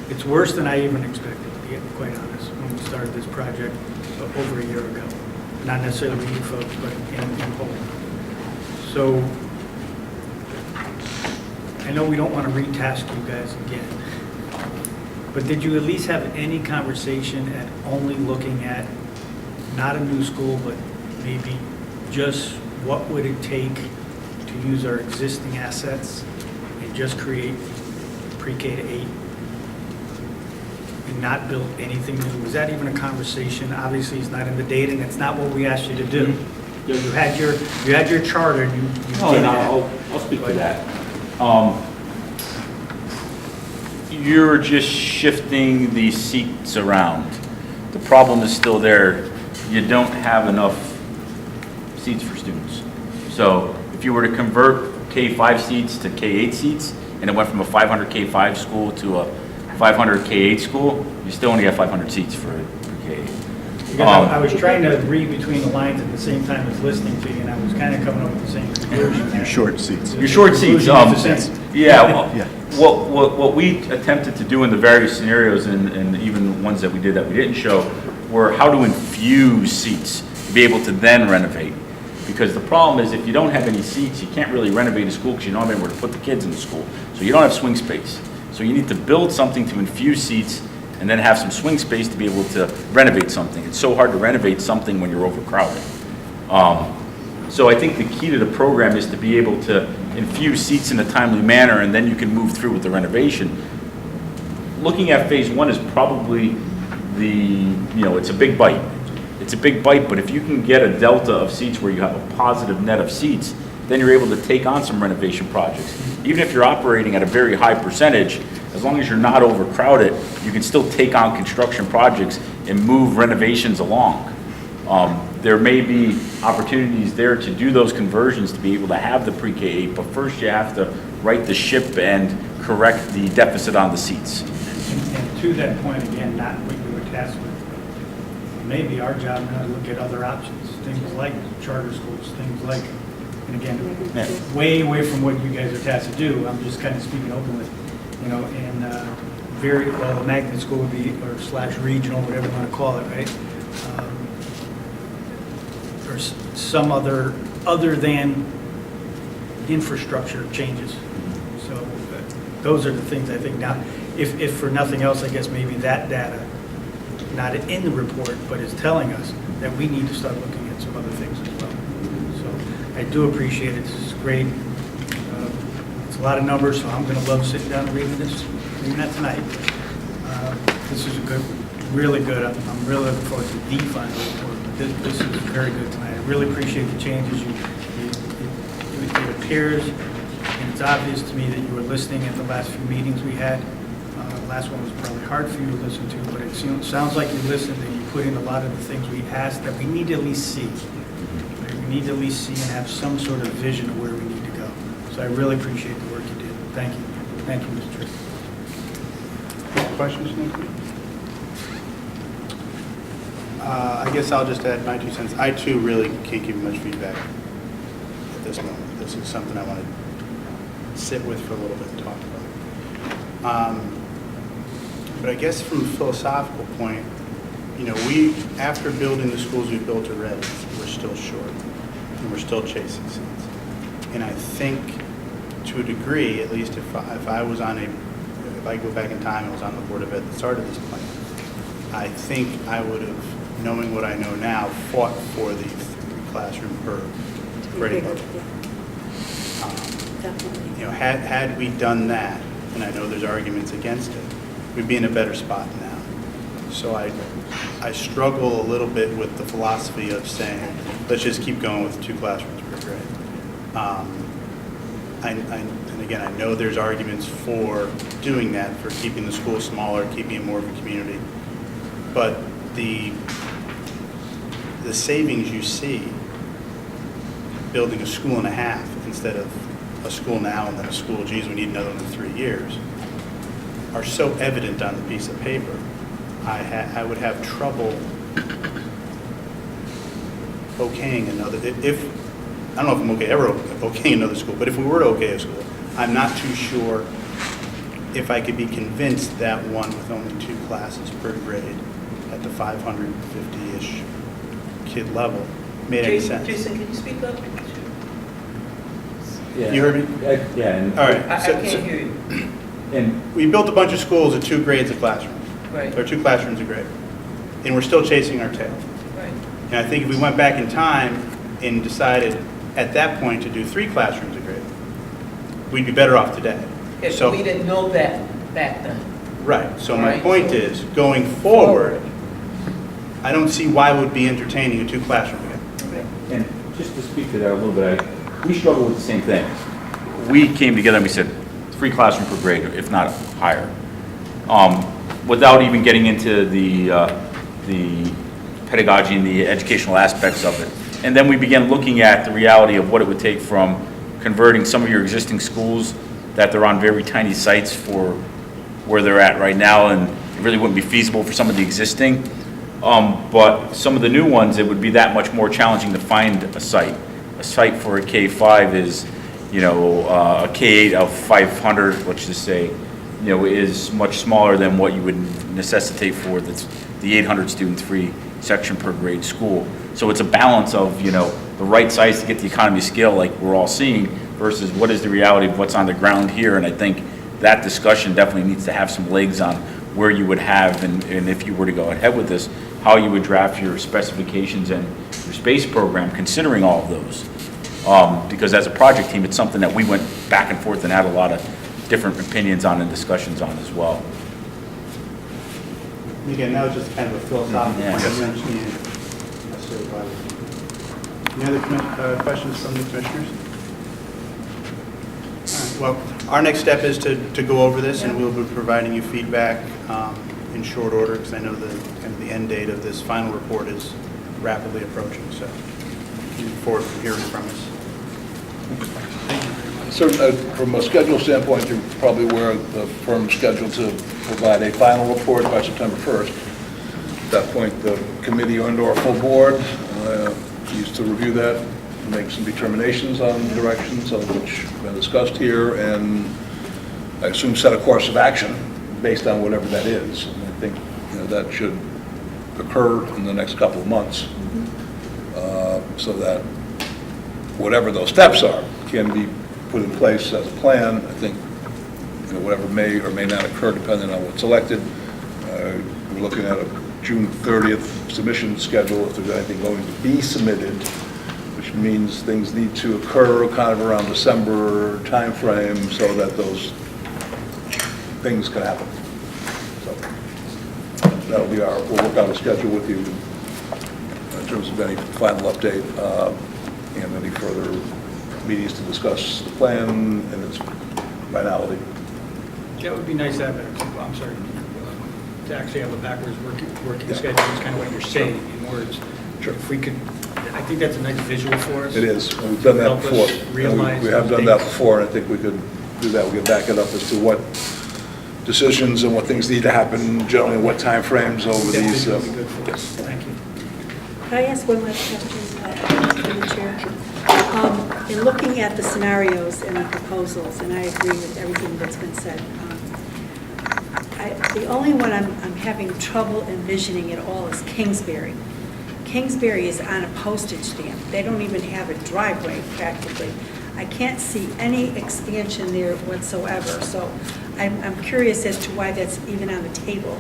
Speaker 6: it's worse than I even expected, to get quite honest, when we started this project over a year ago. Not necessarily with you folks, but in whole. So, I know we don't want to retask you guys again, but did you at least have any conversation at only looking at not a new school, but maybe just what would it take to use our existing assets and just create pre-K to 8 and not build anything new? Was that even a conversation? Obviously, it's not in the data, and it's not what we asked you to do. You had your charter, and you did that.
Speaker 7: I'll speak to that. You're just shifting the seats around. The problem is still there. You don't have enough seats for students. So if you were to convert K-5 seats to K-8 seats, and it went from a 500 K-5 school to a 500 K-8 school, you still only have 500 seats for K-8.
Speaker 6: Because I was trying to read between the lines at the same time as listening to you, and I was kind of coming up with the same conclusion.
Speaker 8: Your short seats.
Speaker 7: Your short seats.
Speaker 8: Yeah.
Speaker 7: What we attempted to do in the various scenarios, and even ones that we did that we didn't show, were how to infuse seats to be able to then renovate. Because the problem is, if you don't have any seats, you can't really renovate a school because you don't have anywhere to put the kids in the school. So you don't have swing space. So you need to build something to infuse seats and then have some swing space to be able to renovate something. It's so hard to renovate something when you're overcrowded. So I think the key to the program is to be able to infuse seats in a timely manner, and then you can move through with the renovation. Looking at phase one is probably it's a big bite. It's a big bite, but if you can get a delta of seats where you have a positive net of seats, then you're able to take on some renovation projects. Even if you're operating at a very high percentage, as long as you're not overcrowded, you can still take on construction projects and move renovations along. There may be opportunities there to do those conversions to be able to have the pre-K 8, but first you have to right the ship and correct the deficit on the seats.
Speaker 6: And to that point, again, not what you were tasked with, but maybe our job now to look at other options, things like charter schools, things like, and again, way away from what you guys are tasked to do, I'm just kind of speaking openly, and very, well, the magnet school would be, or / regional, whatever you want to call it, right? Or some other than infrastructure changes. So those are the things I think now, if for nothing else, I guess maybe that data, not in the report, but is telling us that we need to start looking at some other things as well. So I do appreciate it. This is great. It's a lot of numbers, so I'm going to love sitting down and reading this. Maybe not tonight. This is a good, really good. I'm really looking forward to the final report. This is very good tonight. I really appreciate the changes. It appears, and it's obvious to me that you were listening at the last few meetings we had. Last one was probably hard for you to listen to, but it sounds like you listened and you put in a lot of the things we asked that we need to at least see. We need to at least see and have some sort of vision of where we need to go. So I really appreciate the work you did. Thank you. Thank you, Mr. Chair.
Speaker 1: Questions, Nick? I guess I'll just add my 2 cents. I, too, really can't give you much feedback at this moment. This is something I want to sit with for a little bit and talk about. But I guess from a philosophical point, after building the schools we've built already, we're still short, and we're still chasing seats. And I think, to a degree, at least if I was if I go back in time and was on the Board of Ed at the start of this plan, I think I would have, knowing what I know now, fought for the 3 classroom per grade level.
Speaker 9: Definitely.
Speaker 1: Had we done that, and I know there's arguments against it, we'd be in a better spot now. So I struggle a little bit with the philosophy of saying, let's just keep going with 2 classrooms per grade. And again, I know there's arguments for doing that, for keeping the school smaller, keeping it more of a community. But the savings you see building a school and a half instead of a school now and then a school, geez, we need another one in 3 years, are so evident on the piece of paper. I would have trouble okaying another, I don't know if I'm okay ever okaying another school, but if we were to okay a school, I'm not too sure if I could be convinced that one with only 2 classes per grade at the 550-ish kid level made any sense.
Speaker 2: Jason, can you speak up?
Speaker 7: Yeah.
Speaker 1: You heard me?
Speaker 7: Yeah.
Speaker 1: All right.
Speaker 2: I can't hear you.
Speaker 7: And
Speaker 1: We built a bunch of schools at 2 grades a classroom,
Speaker 2: Right,
Speaker 1: or 2 classrooms a grade, and we're still chasing our tail.
Speaker 2: right.
Speaker 1: And I think if we went back in time and decided at that point to do 3 classrooms a grade, we'd be better off today.
Speaker 2: If
Speaker 1: So,
Speaker 2: we didn't know that back then.
Speaker 1: right, so my
Speaker 2: Right.
Speaker 1: point is, going forward, I don't see why we'd be entertaining a 2 classroom again.
Speaker 7: And just to speak to that a little bit, we struggle with the same thing. We came together and we said 3 classroom per grade, if not higher, without even getting into the pedagogy and the educational aspects of it. And then we began looking at the reality of what it would take from converting some of your existing schools that they're on very tiny sites for where they're at right now, and it really wouldn't be feasible for some of the existing. But some of the new ones, it would be that much more challenging to find a site. A site for a K-5 is, a K-8 of 500, let's just say, is much smaller than what you would necessitate for the 800 student 3 section per grade school. So it's a balance of, the right size to get the economy of scale like we're all seeing versus what is the reality of what's on the ground here. And I think that discussion definitely needs to have some legs on where you would have, and if you were to go ahead with this, how you would draft your specifications and your space program considering all of those. Because as a project team, it's something that we went back and forth and had a lot of different opinions on and discussions on as well.
Speaker 1: Again, that was just kind of a philosophical
Speaker 7: Yeah.
Speaker 1: point, I'm mentioning it necessarily by. Any other questions from the commissioners? All right, well, our next step is to go over this, and we'll be providing you feedback in short order, because I know kind of the end date of this final report is rapidly approaching, so looking forward to hearing from us.
Speaker 4: So from a schedule standpoint, you're probably aware of the firm's schedule to provide a final report by September 1st. At that point, the committee and/or full board needs to review that, make some determinations on directions, some of which have been discussed here, and I assume set a course of action based on whatever that is. And I think that should occur in the next couple of months, so that whatever those steps are can be put in place as a plan. I think whatever may or may not occur depending on what's selected. We're looking at a June 30th submission schedule if there's anything going to be submitted, which means things need to occur kind of around December timeframe so that those things can happen. So that'll be we'll work out a schedule with you in terms of any final update and any further meetings to discuss the plan and its finality.
Speaker 6: That would be nice to have, to actually have a backwards working schedule, is kind of what you're saying in words.
Speaker 4: Sure.
Speaker 6: If we could, I think that's a nice visual for us.
Speaker 4: It is. We've done that
Speaker 6: Help us
Speaker 4: before.
Speaker 6: realize
Speaker 4: We have
Speaker 6: those
Speaker 4: done that
Speaker 6: dates.
Speaker 4: before, and I think we could do that. We can back it up as to what decisions and what things need to happen, generally in what timeframes over
Speaker 6: That
Speaker 4: these.
Speaker 6: visual would be good for us. Thank you.
Speaker 9: Could I ask one last question, through the chair? In looking at the scenarios and the proposals, and I agree with everything that's been said, the only one I'm having trouble envisioning at all is Kingsbury. Kingsbury is on a postage stamp. They don't even have a driveway practically. I can't see any expansion there whatsoever, so I'm curious as to why that's even on the table.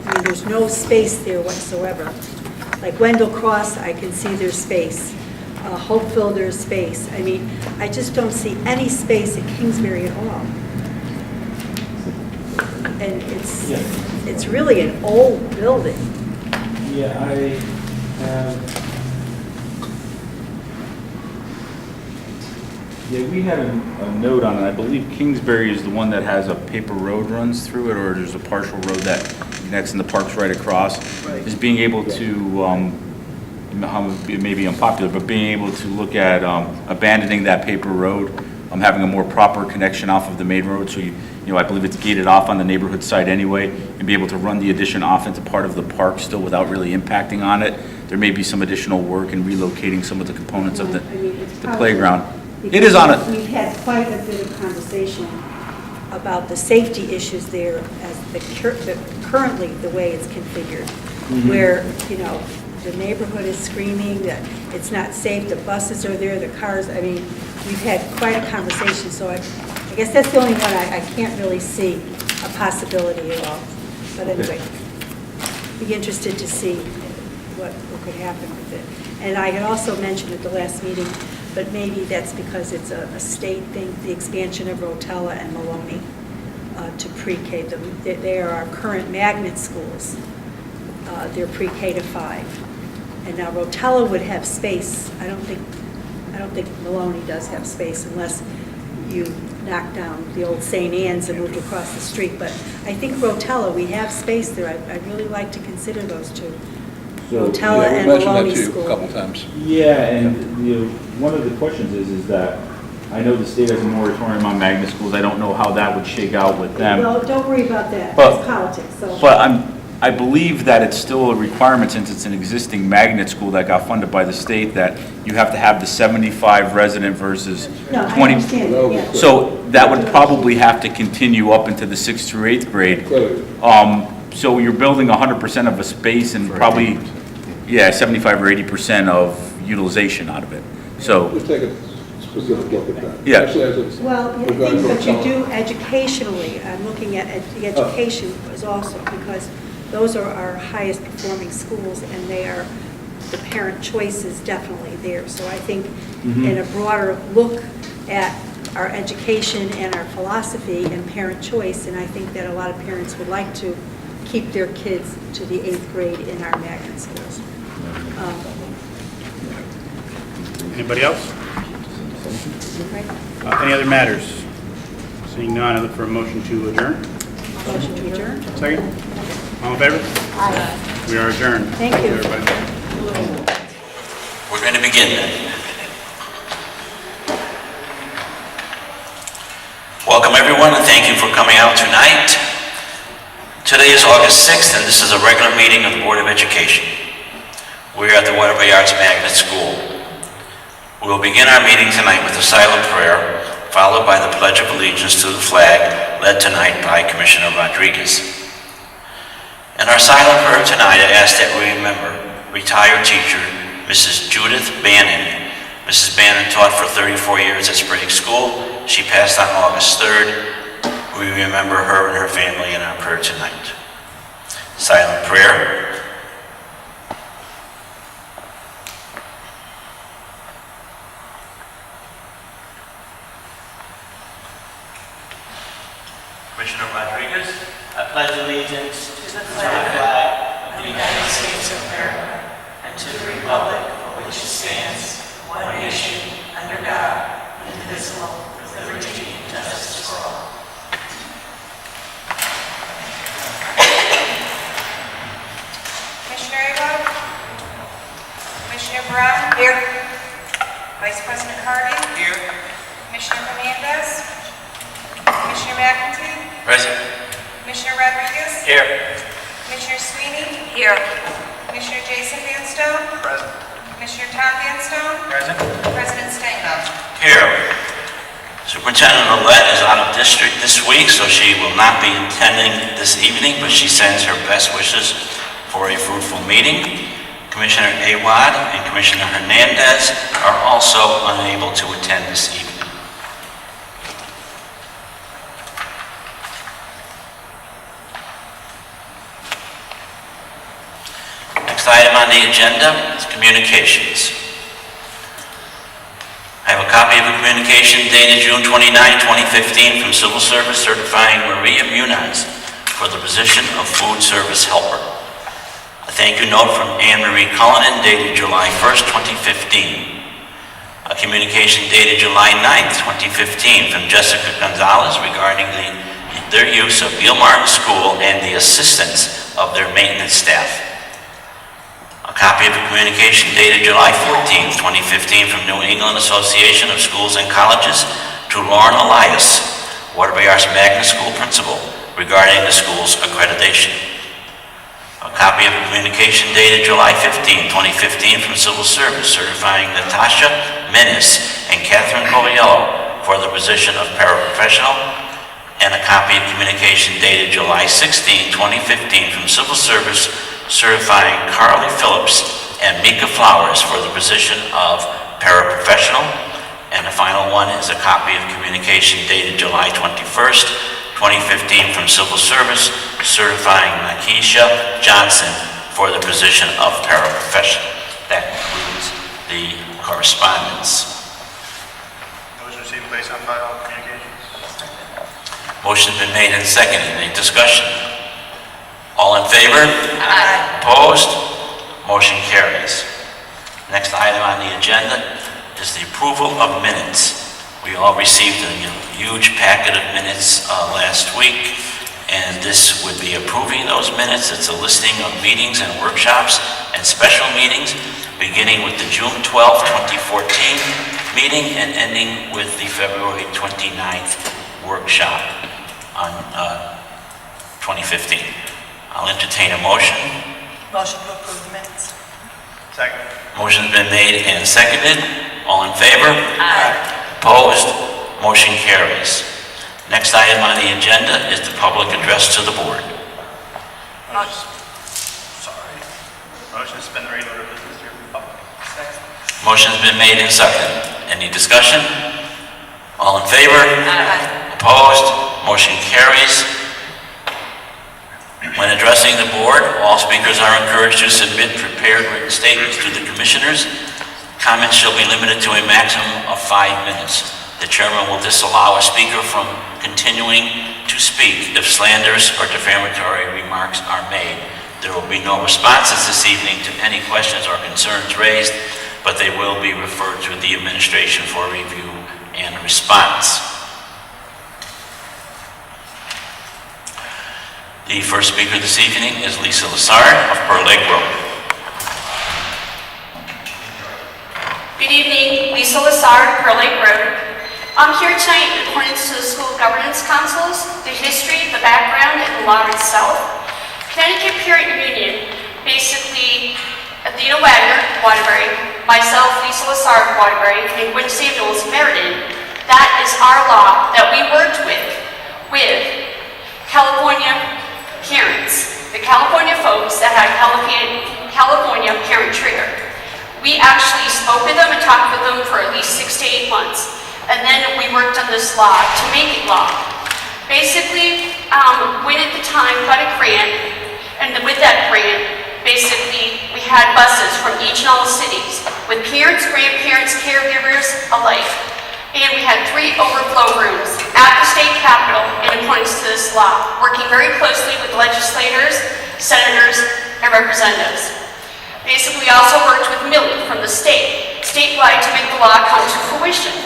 Speaker 9: I mean, there's no space there whatsoever. Like Wendell Cross, I can see there's space. Hopeville, there's space. I mean, I just don't see any space at Kingsbury at all. And it's really an old building.
Speaker 7: Yeah, I have, we had a note on it. I believe Kingsbury is the one that has a paper road runs through it, or there's a partial road that connects and the park's right across.
Speaker 9: Right.
Speaker 7: Is being able to, it may be unpopular, but being able to look at abandoning that paper road, having a more proper connection off of the main road, so I believe it's gated off on the neighborhood side anyway, and be able to run the addition off into part of the park still without really impacting on it. There may be some additional work in relocating some of the components of the playground. It is on it.
Speaker 9: We've had quite a bit of conversation about the safety issues there as currently the way it's configured, where, the neighborhood is screaming that it's not safe, the buses are there, the cars, I mean, we've had quite a conversation, so I guess that's the only one I can't really see a possibility at all. But anyway, be interested to see what could happen with it. And I had also mentioned at the last meeting, but maybe that's because it's a state thing, the expansion of Rotella and Maloney to pre-K. They are our current magnet schools. They're pre-K to 5. And now Rotella would have space. I don't think Maloney does have space unless you knock down the old St. Anne's and moved across the street. But I think Rotella, we have space there. I'd really like to consider those two. Rotella and Maloney
Speaker 4: We mentioned that to you a
Speaker 9: School.
Speaker 4: couple times.
Speaker 7: Yeah, and one of the questions is that I know the state has a moratorium on magnet schools. I don't know how that would shake out with them.
Speaker 9: Well, don't worry about that.
Speaker 7: But-
Speaker 9: It's politics. So.
Speaker 7: But I believe that it's still a requirement, since it's an existing magnet school that got funded by the state, that you have to have the 75 resident versus
Speaker 9: No, I
Speaker 7: 20.
Speaker 9: understand, yeah.
Speaker 7: So that would probably have to continue up into the 6th through 8th grade.
Speaker 4: Clearly.
Speaker 7: So you're building 100% of a space and probably, 75 or 80% of utilization out of it. So,
Speaker 4: Let's take a specific look at that.
Speaker 7: Yeah.
Speaker 4: Especially as it's
Speaker 9: Well,
Speaker 4: regarding
Speaker 9: but you
Speaker 4: Rotella.
Speaker 9: do educationally, I'm looking at the education is also, because those are our highest performing schools, and they are, the parent choice is definitely there. So I think in a broader look at our education and our philosophy and parent choice, and I think that a lot of parents would like to keep their kids to the 8th grade in our magnet schools.
Speaker 1: Anybody else?
Speaker 9: Right?
Speaker 1: Any other matters? Seeing none, I look for a motion to adjourn.
Speaker 9: Motion to adjourn?
Speaker 1: Second? All in favor?
Speaker 9: Aye.
Speaker 1: We are adjourned.
Speaker 9: Thank you.
Speaker 1: Everybody.
Speaker 3: We're going to begin then. Welcome everyone and thank you for coming out tonight. Today is August 6th and this is a regular meeting of the Board of Education. We're at the Wtby Arts Magnet School. We will begin our meeting tonight with a silent prayer, followed by the Pledge of Allegiance to the flag, led tonight by Commissioner Rodriguez. In our silent prayer tonight, I ask that we remember retired teacher, Mrs. Judith Bannon. Mrs. Bannon taught for 34 years at Sprague School. She passed on August 3rd. We remember her and her family in our prayer tonight. Silent prayer. Commissioner Rodriguez, I pledge allegiance to the flag of the United States of America and to the republic for which it stands, one nation, under God, indivisible, with liberty and justice for all.
Speaker 11: Commissioner Abel? Commissioner Brown? Here. Vice President Harvey? Here. Commissioner Hernandez? Commissioner McEntee?
Speaker 3: Present.
Speaker 11: Commissioner Rodriguez?
Speaker 3: Here.
Speaker 11: Commissioner Sweeney? Here. Commissioner Jason Van Stone?
Speaker 3: Present.
Speaker 11: Commissioner Tom Van Stone?
Speaker 3: Present.
Speaker 11: President Stengel?
Speaker 3: Here. Superintendent Ouellette is out of district this week, so she will not be attending this evening, but she sends her best wishes for a fruitful meeting. Commissioner Awad and Commissioner Hernandez are also unable to attend this evening. Next item on the agenda is communications. I have a copy of a communication dated June 29, 2015 from Civil Service certifying Maria Muniz for the position of food service helper. A thank you note from Anne Marie Cullinan dated July 1st, 2015. A communication dated July 9th, 2015 from Jessica Gonzalez regarding their use of Gilmartin School and the assistance of their maintenance staff. A copy of a communication dated July 14, 2015 from New England Association of Schools and Colleges to Lauren Elias, Wtby Arts Magnet School Principal, regarding the school's accreditation. A copy of a communication dated July 15, 2015 from Civil Service certifying Natasha Menis and Catherine Coviello for the position of paraprofessional, and a copy of communication dated July 16, 2015 from Civil Service certifying Carly Phillips and Mika Flowers for the position of paraprofessional. And the final one is a copy of communication dated July 21st, 2015 from Civil Service certifying Nakisha Johnson for the position of paraprofessional. That concludes the correspondence.
Speaker 1: Motion received, place on file, communications.
Speaker 3: Motion's been made and seconded. Any discussion? All in favor?
Speaker 11: Aye.
Speaker 3: Opposed? Motion carries. Next item on the agenda is the approval of minutes. We all received a huge packet of minutes last week, and this would be approving those minutes. It's a listing of meetings and workshops and special meetings, beginning with the June 12, 2014 meeting and ending with the February 29th workshop on 2015. I'll entertain a motion.
Speaker 11: Motion to approve the minutes.
Speaker 1: Second.
Speaker 3: Motion's been made and seconded. All in favor?
Speaker 11: Aye.
Speaker 3: Opposed? Motion carries. Next item on the agenda is the public address to the board.
Speaker 1: Sorry. Motion to suspend the regular business here. Second.
Speaker 3: Motion's been made and seconded. Any discussion? All in favor?
Speaker 11: Aye.
Speaker 3: Opposed? Motion carries. When addressing the board, all speakers are encouraged to submit prepared written statements to the commissioners. Comments shall be limited to a maximum of 5 minutes. The chairman will disallow a speaker from continuing to to speak if slanderous or defamatory remarks are made. There will be no responses this evening to any questions or concerns raised, but they will be referred to the administration for review and response. The first speaker this evening is Lisa Lassard of Pearl Lake Road.
Speaker 12: Good evening, Lisa Lassard, Pearl Lake Road. I'm here tonight in accordance to the School Governance Councils, the history, the background, and the law itself. Connecticut Parent Union, basically Athena Wagner, Waterbury, myself, Lisa Lassard, Waterbury, and Gwen Samuels, Meriden. That is our law that we worked with California parents, the California folks that had California Parent Trigger. We actually spoke with them and talked with them for at least 6 to 8 months. And then we worked on this law to make it law. Basically, Gwen at the time got a grant, and with that grant, basically, we had buses from each and all the cities with parents, grandparents, caregivers alike. And we had 3 overflow rooms at the state capitol in accordance to this law, working very closely with legislators, senators, and representatives. Basically, we also worked with Millie from the statewide to make the law come to fruition.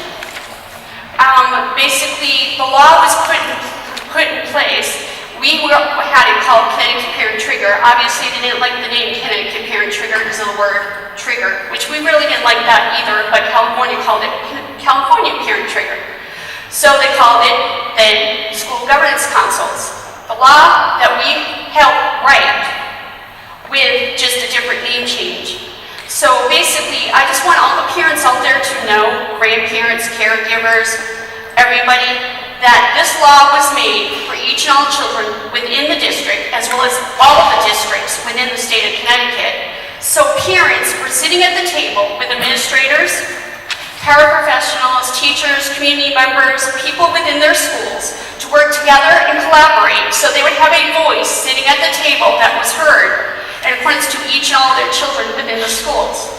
Speaker 12: Basically, the law was put in place. We had it called Connecticut Parent Trigger. Obviously, they didn't like the name Connecticut Parent Trigger because of the word trigger, which we really didn't like that either, but California called it California Parent Trigger. So they called it then School Governance Councils. The law that we helped write with just a different name change. So basically, I just want all the parents out there to know, grandparents, caregivers, everybody, that this law was made for each and all children within the district, as well as all of the districts within the state of Connecticut. So parents were sitting at the table with administrators, paraprofessionals, teachers, community members, people within their schools to work together and collaborate so they would have a voice sitting at the table that was heard in accordance to each and all of their children within the schools.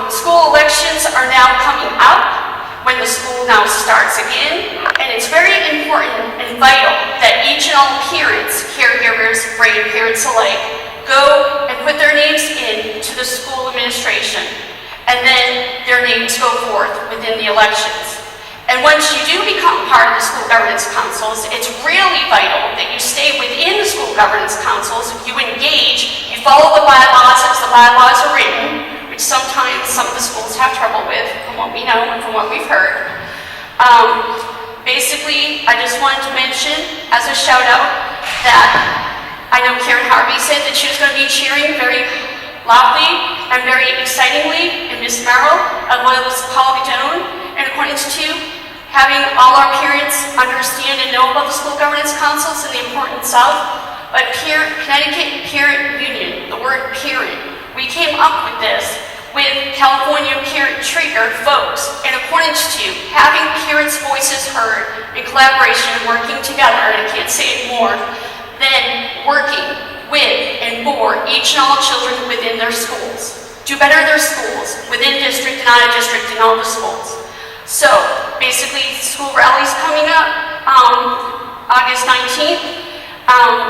Speaker 12: School elections are now coming up when the school now starts again, and it's very important and vital that each and all parents, caregivers, grandparents alike, go and put their names in to the school administration, and then their names go forth within the elections. And once you do become part of the school governance councils, it's really vital that you stay within the school governance councils, you engage, you follow the bylaws as the bylaws are written, which sometimes some of the schools have trouble with, from what we know and from what we've heard. Basically, I just wanted to mention, as a shout out, that I know Karen Harvey said that she was going to be cheering very loudly and very excitingly, and Miss Merrill, as well as Paul Gadone, in accordance to having all our parents understand and know about the school governance councils and the importance of, but Connecticut Parent Union, the word parent, we came up with this with California Parent Trigger folks in accordance to having parents' voices heard in collaboration and working together, and I can't say it more, than working with and for each and all children within their schools. Do better in their schools, within district and out of district in all the schools. So basically, school rally's coming up August 19th.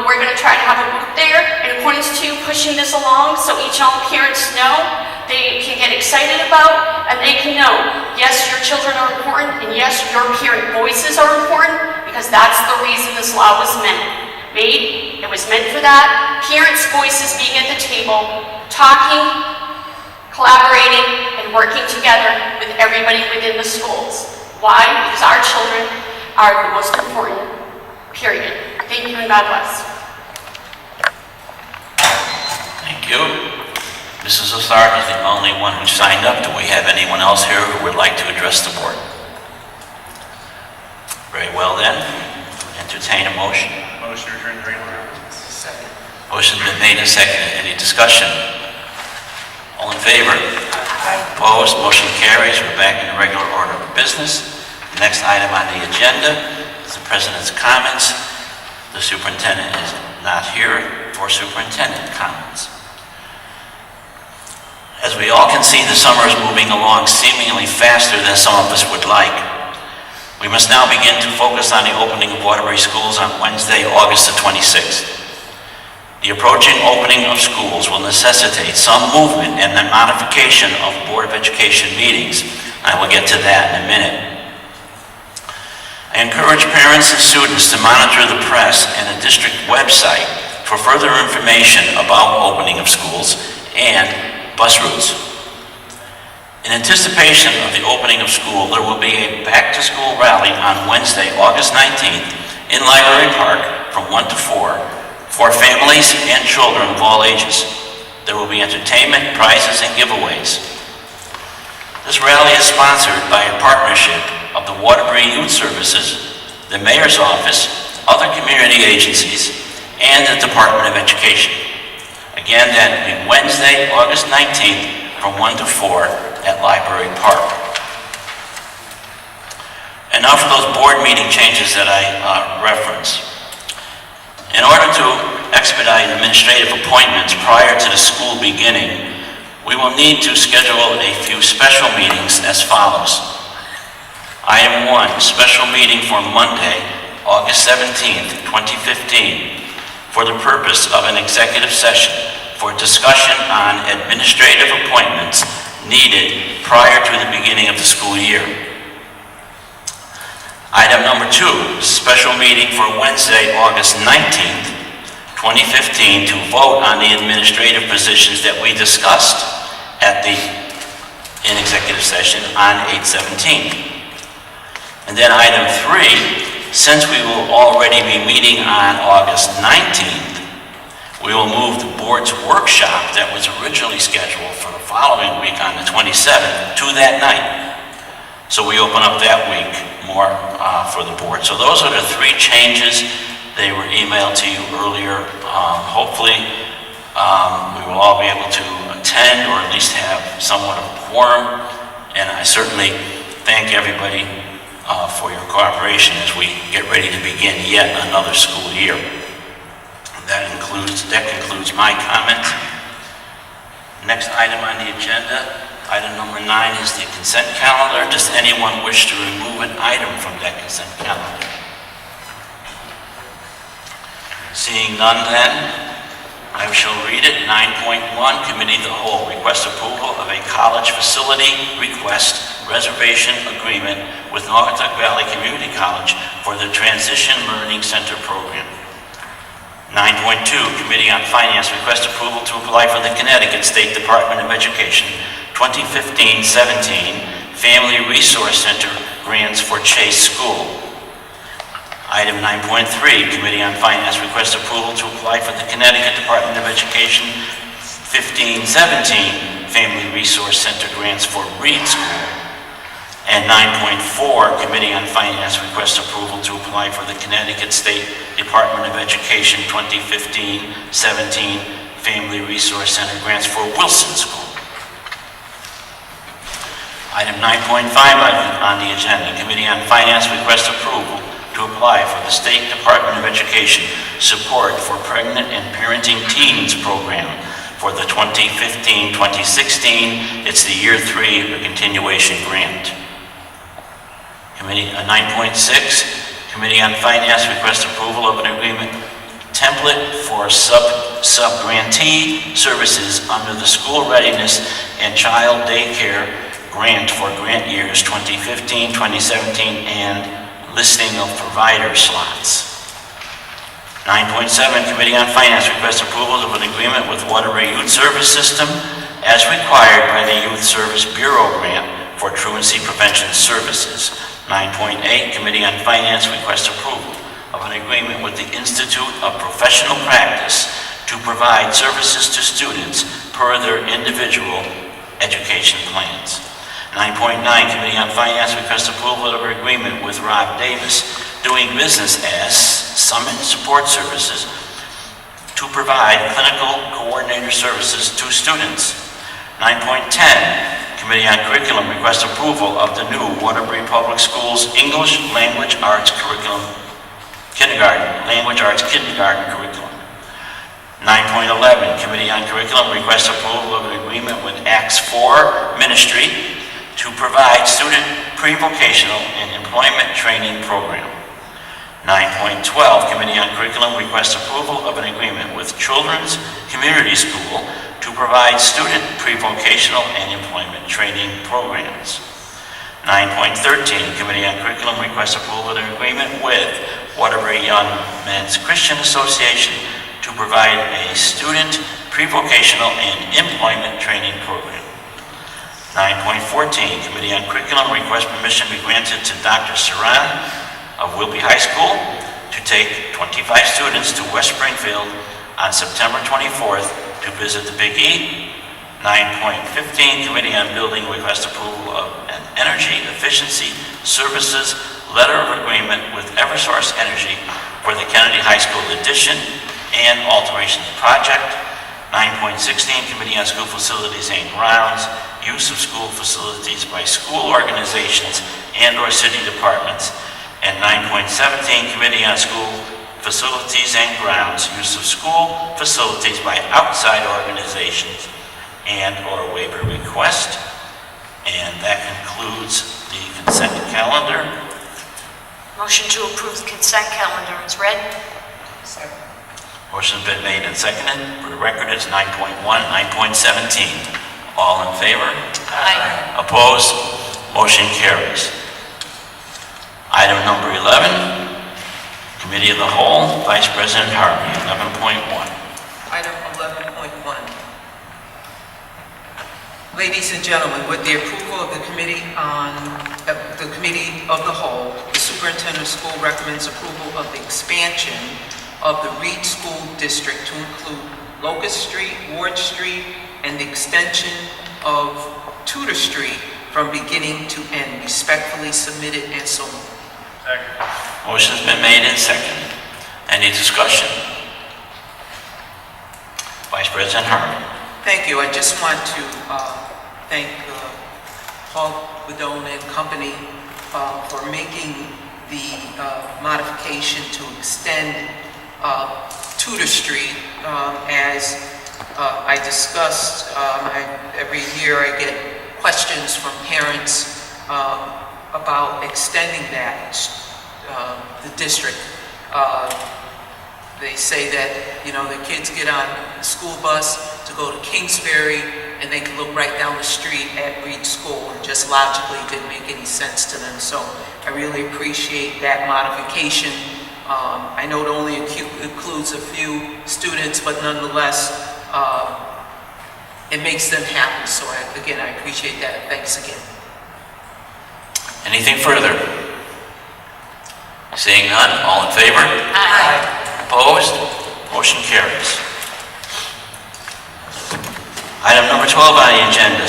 Speaker 12: We're going to try to have a booth there in accordance to pushing this along so each and all parents know, they can get excited about, and they can know, yes, your children are important, and yes, your parent voices are important, because that's the reason this law was made. It was meant for that. Parents' voices being at the table, talking, collaborating, and working together with everybody within the schools. Why? Because our children are the most important, period. Thank you, and God bless.
Speaker 3: Thank you. Mrs. Lassard is the only one who signed up. Do we have anyone else here who would like to address the board? Very well then. Entertain a motion.
Speaker 1: Motion to adjourn the regular meeting. Second.
Speaker 3: Motion's been made and seconded. Any discussion? All in favor? Opposed? Motion carries. We're back in the regular order of business. The next item on the agenda is the president's comments. The superintendent is not here for superintendent comments. As we all can see, the summer is moving along seemingly faster than some of us would like. We must now begin to focus on the opening of Wtby schools on Wednesday, August the 26th. The approaching opening of schools will necessitate some movement and the modification of Board of Education meetings. I will get to that in a minute. I encourage parents and students to monitor the press and the district website for further information about opening of schools and bus routes. In anticipation of the opening of school, there will be a back-to-school rally on Wednesday, August 19th in Library Park from 1 to 4 for families and children of all ages. There will be entertainment, prizes, and giveaways. This rally is sponsored by a partnership of the Wtby Youth Services, the Mayor's Office, other community agencies, and the Department of Education. Again, that will be Wednesday, August 19th from 1 to 4 at Library Park. And now for those board meeting changes that I referenced. In order to expedite administrative appointments prior to the school beginning, we will need to schedule a few special meetings as follows. Item 1, special meeting for Monday, August 17th, 2015, for the purpose of an executive session for discussion on administrative appointments needed prior to the beginning of the school year. Item number 2, special meeting for Wednesday, August 19th, 2015, to vote on the administrative positions that we discussed in executive session on 8/17. And then item 3, since we will already be meeting on August 19th, we will move the board's workshop that was originally scheduled for the following week on the 27th to that night. So we open up that week more for the board. So those are the 3 changes. They were emailed to you earlier. Hopefully, we will all be able to attend or at least have somewhat of a quorum. And I certainly thank everybody for your cooperation as we get ready to begin yet another school year. That concludes my comments. Next item on the agenda, item number 9, is the consent calendar. Does anyone wish to remove an item from that consent calendar? Seeing none then, I shall read it. 9.1, Committee of the Whole, request approval of a college facility request reservation agreement with Naugatuck Valley Community College for the Transition Learning Center program. 9.2, Committee on Finance, request approval to apply for the Connecticut State Department of Education 2015-17 Family Resource Center grants for Chase School. Item 9.3, Committee on Finance, request approval to apply for the Connecticut Department of Education 15-17 Family Resource Center grants for Reed School. And 9.4, Committee on Finance requests approval to apply for the Connecticut State Department of Education 2015-17 Family Resource Center grants for Wilson School. Item 9.5 on the agenda, Committee on Finance requests approval to apply for the State Department of Education support for pregnant and parenting teens program for the 2015-2016. It's the year 3 of a continuation grant. 9.6, Committee on Finance requests approval of an agreement template for sub-grantee services under the School Readiness and Child Daycare Grant for grant years 2015, 2017, and listing of provider slots. 9.7, Committee on Finance requests approval of an agreement with Wtby Youth Service System as required by the Youth Service Bureau grant for truancy prevention services. 9.8, Committee on Finance requests approval of an agreement with the Institute of Professional Practice to provide services to students per their individual education plans. 9.9, Committee on Finance requests approval of an agreement with Rob Davis, doing business as Summit Support Services, to provide clinical coordinator services to students. 9.10, Committee on Curriculum requests approval of the new Wtby Public Schools English Language Arts Curriculum, Language Arts Kindergarten Curriculum. 9.11, Committee on Curriculum requests approval of an agreement with Acts 4 Ministry to provide student pre-vocational and employment training program. 9.12, Committee on Curriculum requests approval of an agreement with Children's Community School to provide student pre-vocational and employment training programs. 9.13, Committee on Curriculum requests approval of an agreement with Wtby Young Men's Christian Association to provide a student pre-vocational and employment training program. 9.14, Committee on Curriculum requests permission be granted to Dr. Saran of Wtby High School to take 25 students to West Springfield on September 24th to visit the Big E. 9.15, Committee on Building requests approval of an energy efficiency services letter of agreement with Eversource Energy for the Kennedy High School addition and alterations project. 9.16, Committee on School Facilities and Grounds, use of school facilities by school organizations and/or city departments. And 9.17, Committee on School Facilities and Grounds, use of school facilities by outside organizations and/or waiver request. And that concludes the consent calendar.
Speaker 10: Motion to approve the consent calendar is read.
Speaker 3: Motion's been made and seconded. For the record, it's 9.1, 9.17. All in favor?
Speaker 10: Aye.
Speaker 3: Opposed? Motion carries. Item number 11, Committee of the Whole, Vice President Harvey, 11.1.
Speaker 2: Item 11.1. Ladies and gentlemen, with the approval of the Committee of the Whole, the Superintendent of School recommends approval of the expansion of the Reed School District to include Locust Street, Ward Street, and the extension of Tudor Street from beginning to end. Respectfully submitted and so moved.
Speaker 3: Motion's been made and seconded. Any discussion? Vice President Harmon.
Speaker 2: Thank you. I just want to thank Paul Bedone and company for making the modification to extend Tudor Street. As I discussed, every year I get questions from parents about extending that, the district. They say that, the kids get on the school bus to go to Kingsbury and they can look right down the street at Reed School, and just logically it didn't make any sense to them. So I really appreciate that modification. I know it only includes a few students, but nonetheless, it makes them happy. So again, I appreciate that. Thanks again.
Speaker 3: Anything further? Seeing none, all in favor?
Speaker 10: Aye.
Speaker 3: Opposed? Motion carries. Item number 12 on the agenda,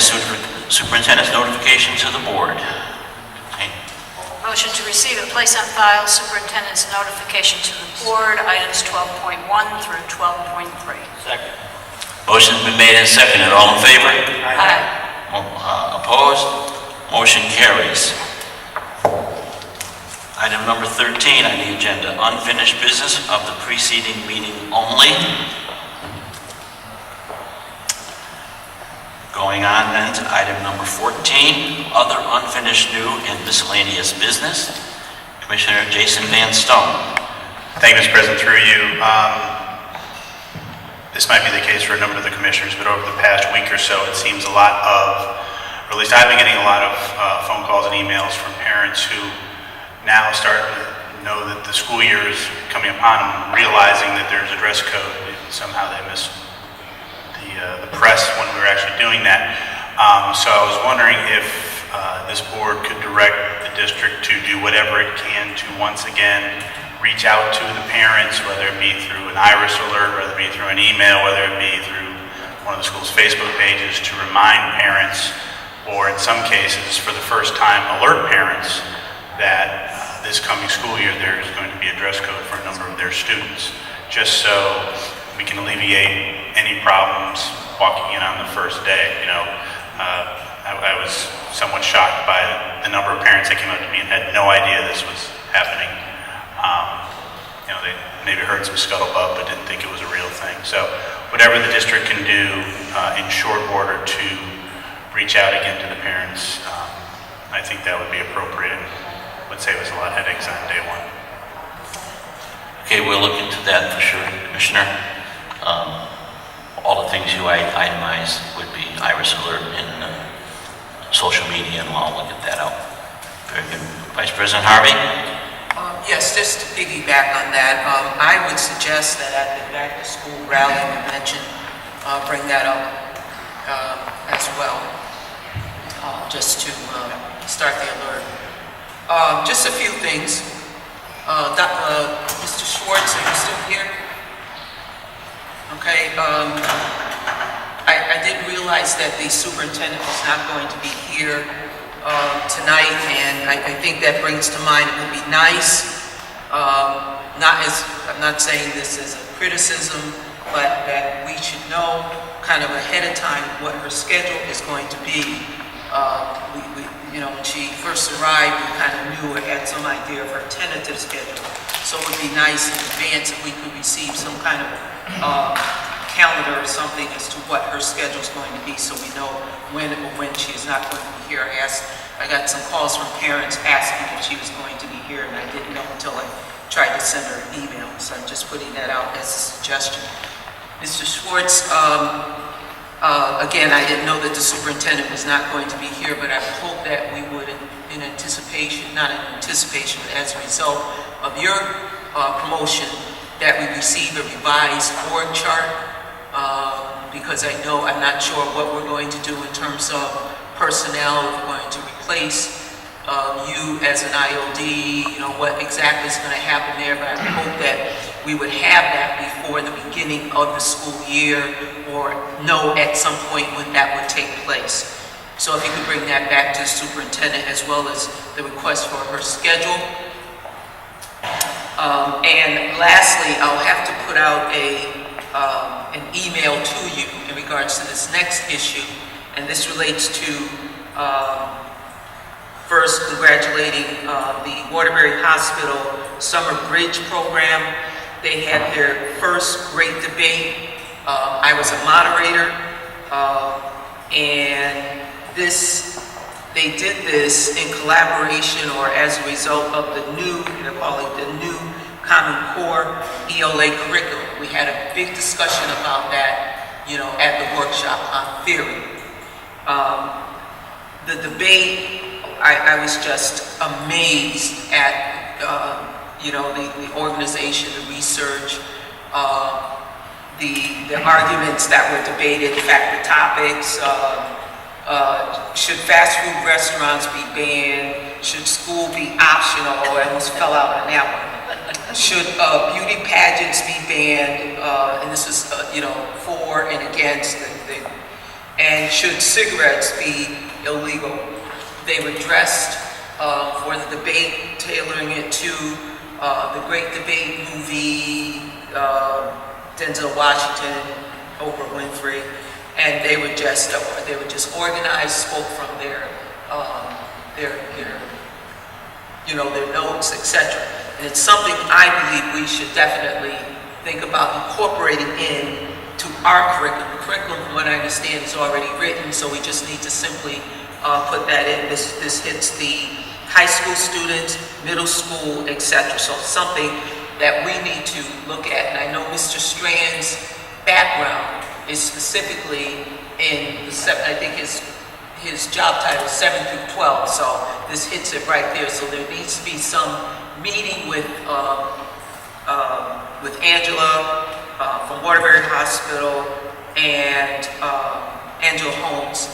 Speaker 3: Superintendent's notification to the board. Okay.
Speaker 10: Motion to receive and place on file superintendent's notification to the board, items 12.1 through 12.3.
Speaker 3: Second. Motion's been made and seconded. All in favor?
Speaker 10: Aye.
Speaker 3: Opposed? Motion carries. Item number 13 on the agenda, unfinished business of the preceding meeting only. Going on then to item number 14, other unfinished new and miscellaneous business. Commissioner Jason Van Stone.
Speaker 1: Thank you, Mr. President. Through you, this might be the case for a number of the commissioners, but over the past week or so, it seems a lot of, or at least I've been getting a lot of phone calls and emails from parents who now starting to know that the school year is coming upon them, realizing that there's a dress code. Somehow they missed the press when we were actually doing that. So I was wondering if this board could direct the district to do whatever it can to once again reach out to the parents, whether it be through an IRIS alert, whether it be through an email, whether it be through one of the school's Facebook pages, to remind parents, or in some cases, for the first time, alert parents that this coming school year there is going to be a dress code for a number of their students, just so we can alleviate any problems walking in on the first day. I was somewhat shocked by the number of parents that came up to me and had no idea this was happening. They maybe heard some scuttlebutt but didn't think it was a real thing. So whatever the district can do in short order to reach out again to the parents I think that would be appropriate and would save us a lot of headaches on day one.
Speaker 3: Okay, we'll look into that for sure, Commissioner. All the things you itemized would be Iris Alert and social media, and I'll look at that out. Very good. Vice President Harvey?
Speaker 2: Yes, just to piggyback on that, I would suggest that at the back-to-school rally you mentioned, bring that up as well, just to start the alert. Just a few things. Mr. Schwartz, are you still here? Okay. I didn't realize that the superintendent was not going to be here tonight, and I think that brings to mind it would be nice, I'm not saying this as a criticism, but that we should know kind of ahead of time what her schedule is going to be. When she first arrived, we kind of knew or had some idea of her tentative schedule. So it would be nice in advance if we could receive some kind of calendar or something as to what her schedule is going to be, so we know when she is not going to be here. I got some calls from parents asking if she was going to be here, and I didn't know until I tried to send her an email. So I'm just putting that out as a suggestion. Mr. Schwartz, again, I didn't know that the superintendent was not going to be here, but I would hope that we would, in anticipation, not in anticipation, but as a result of your promotion, that we receive a revised org chart, because I'm not sure what we're going to do in terms of personnel, if we're going to replace you as an IOD, what exactly is going to happen there, but I would hope that we would have that before the beginning of the school year, or know at some point when that would take place. So if you could bring that back to the superintendent, as well as the request for her schedule. And lastly, I'll have to put out an email to you in regards to this next issue, and this relates to first congratulating the Wtby Hospital Summer Bridge Program. They had their first great debate. I was a moderator, and they did this in collaboration or as a result of the new Common Core ELA curriculum. We had a big discussion about that, at the workshop on theory. The debate, I was just amazed at, the organization, the research, the arguments that were debated, in fact, the topics. Should fast food restaurants be banned? Should school be optional? I almost fell out on that one. Should beauty pageants be banned? And this is, for and against. And should cigarettes be illegal? They were dressed for the debate, tailoring it to the Great Debate movie, Denzel Washington, Oprah Winfrey. And they were just organized, spoke from their notes, etc. And it's something I believe we should definitely think about incorporating into our curriculum. The curriculum, from what I understand, is already written, so we just need to simply put that in. This hits the high school students, middle school, etc. So it's something that we need to look at. And I know Mr. Strand's background is specifically in I think his job title is 7 through 12, so this hits it right there. So there needs to be some meeting with Angela from Wtby Hospital and Angela Holmes,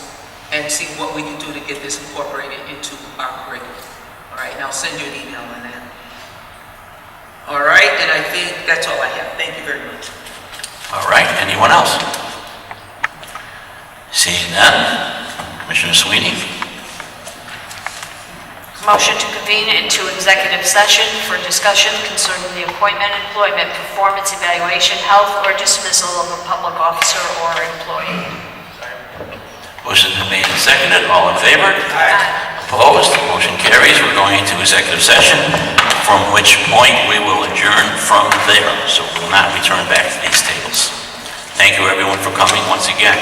Speaker 2: and see what we can do to get this incorporated into our curriculum. All right, and I'll send you an email on that. All right, and I think that's all I have. Thank you very much.
Speaker 3: All right, anyone else? Seeing none, Commissioner Sweeney.
Speaker 10: Motion to convene into executive session for discussion concerning the appointment, employment, performance evaluation, health, or dismissal of a public officer or employee.
Speaker 3: Motion made and seconded. All in favor? Aye. Opposed? Motion carries. We're going into executive session, from which point we will adjourn from there. So we will not return back to these tables. Thank you, everyone, for coming once again.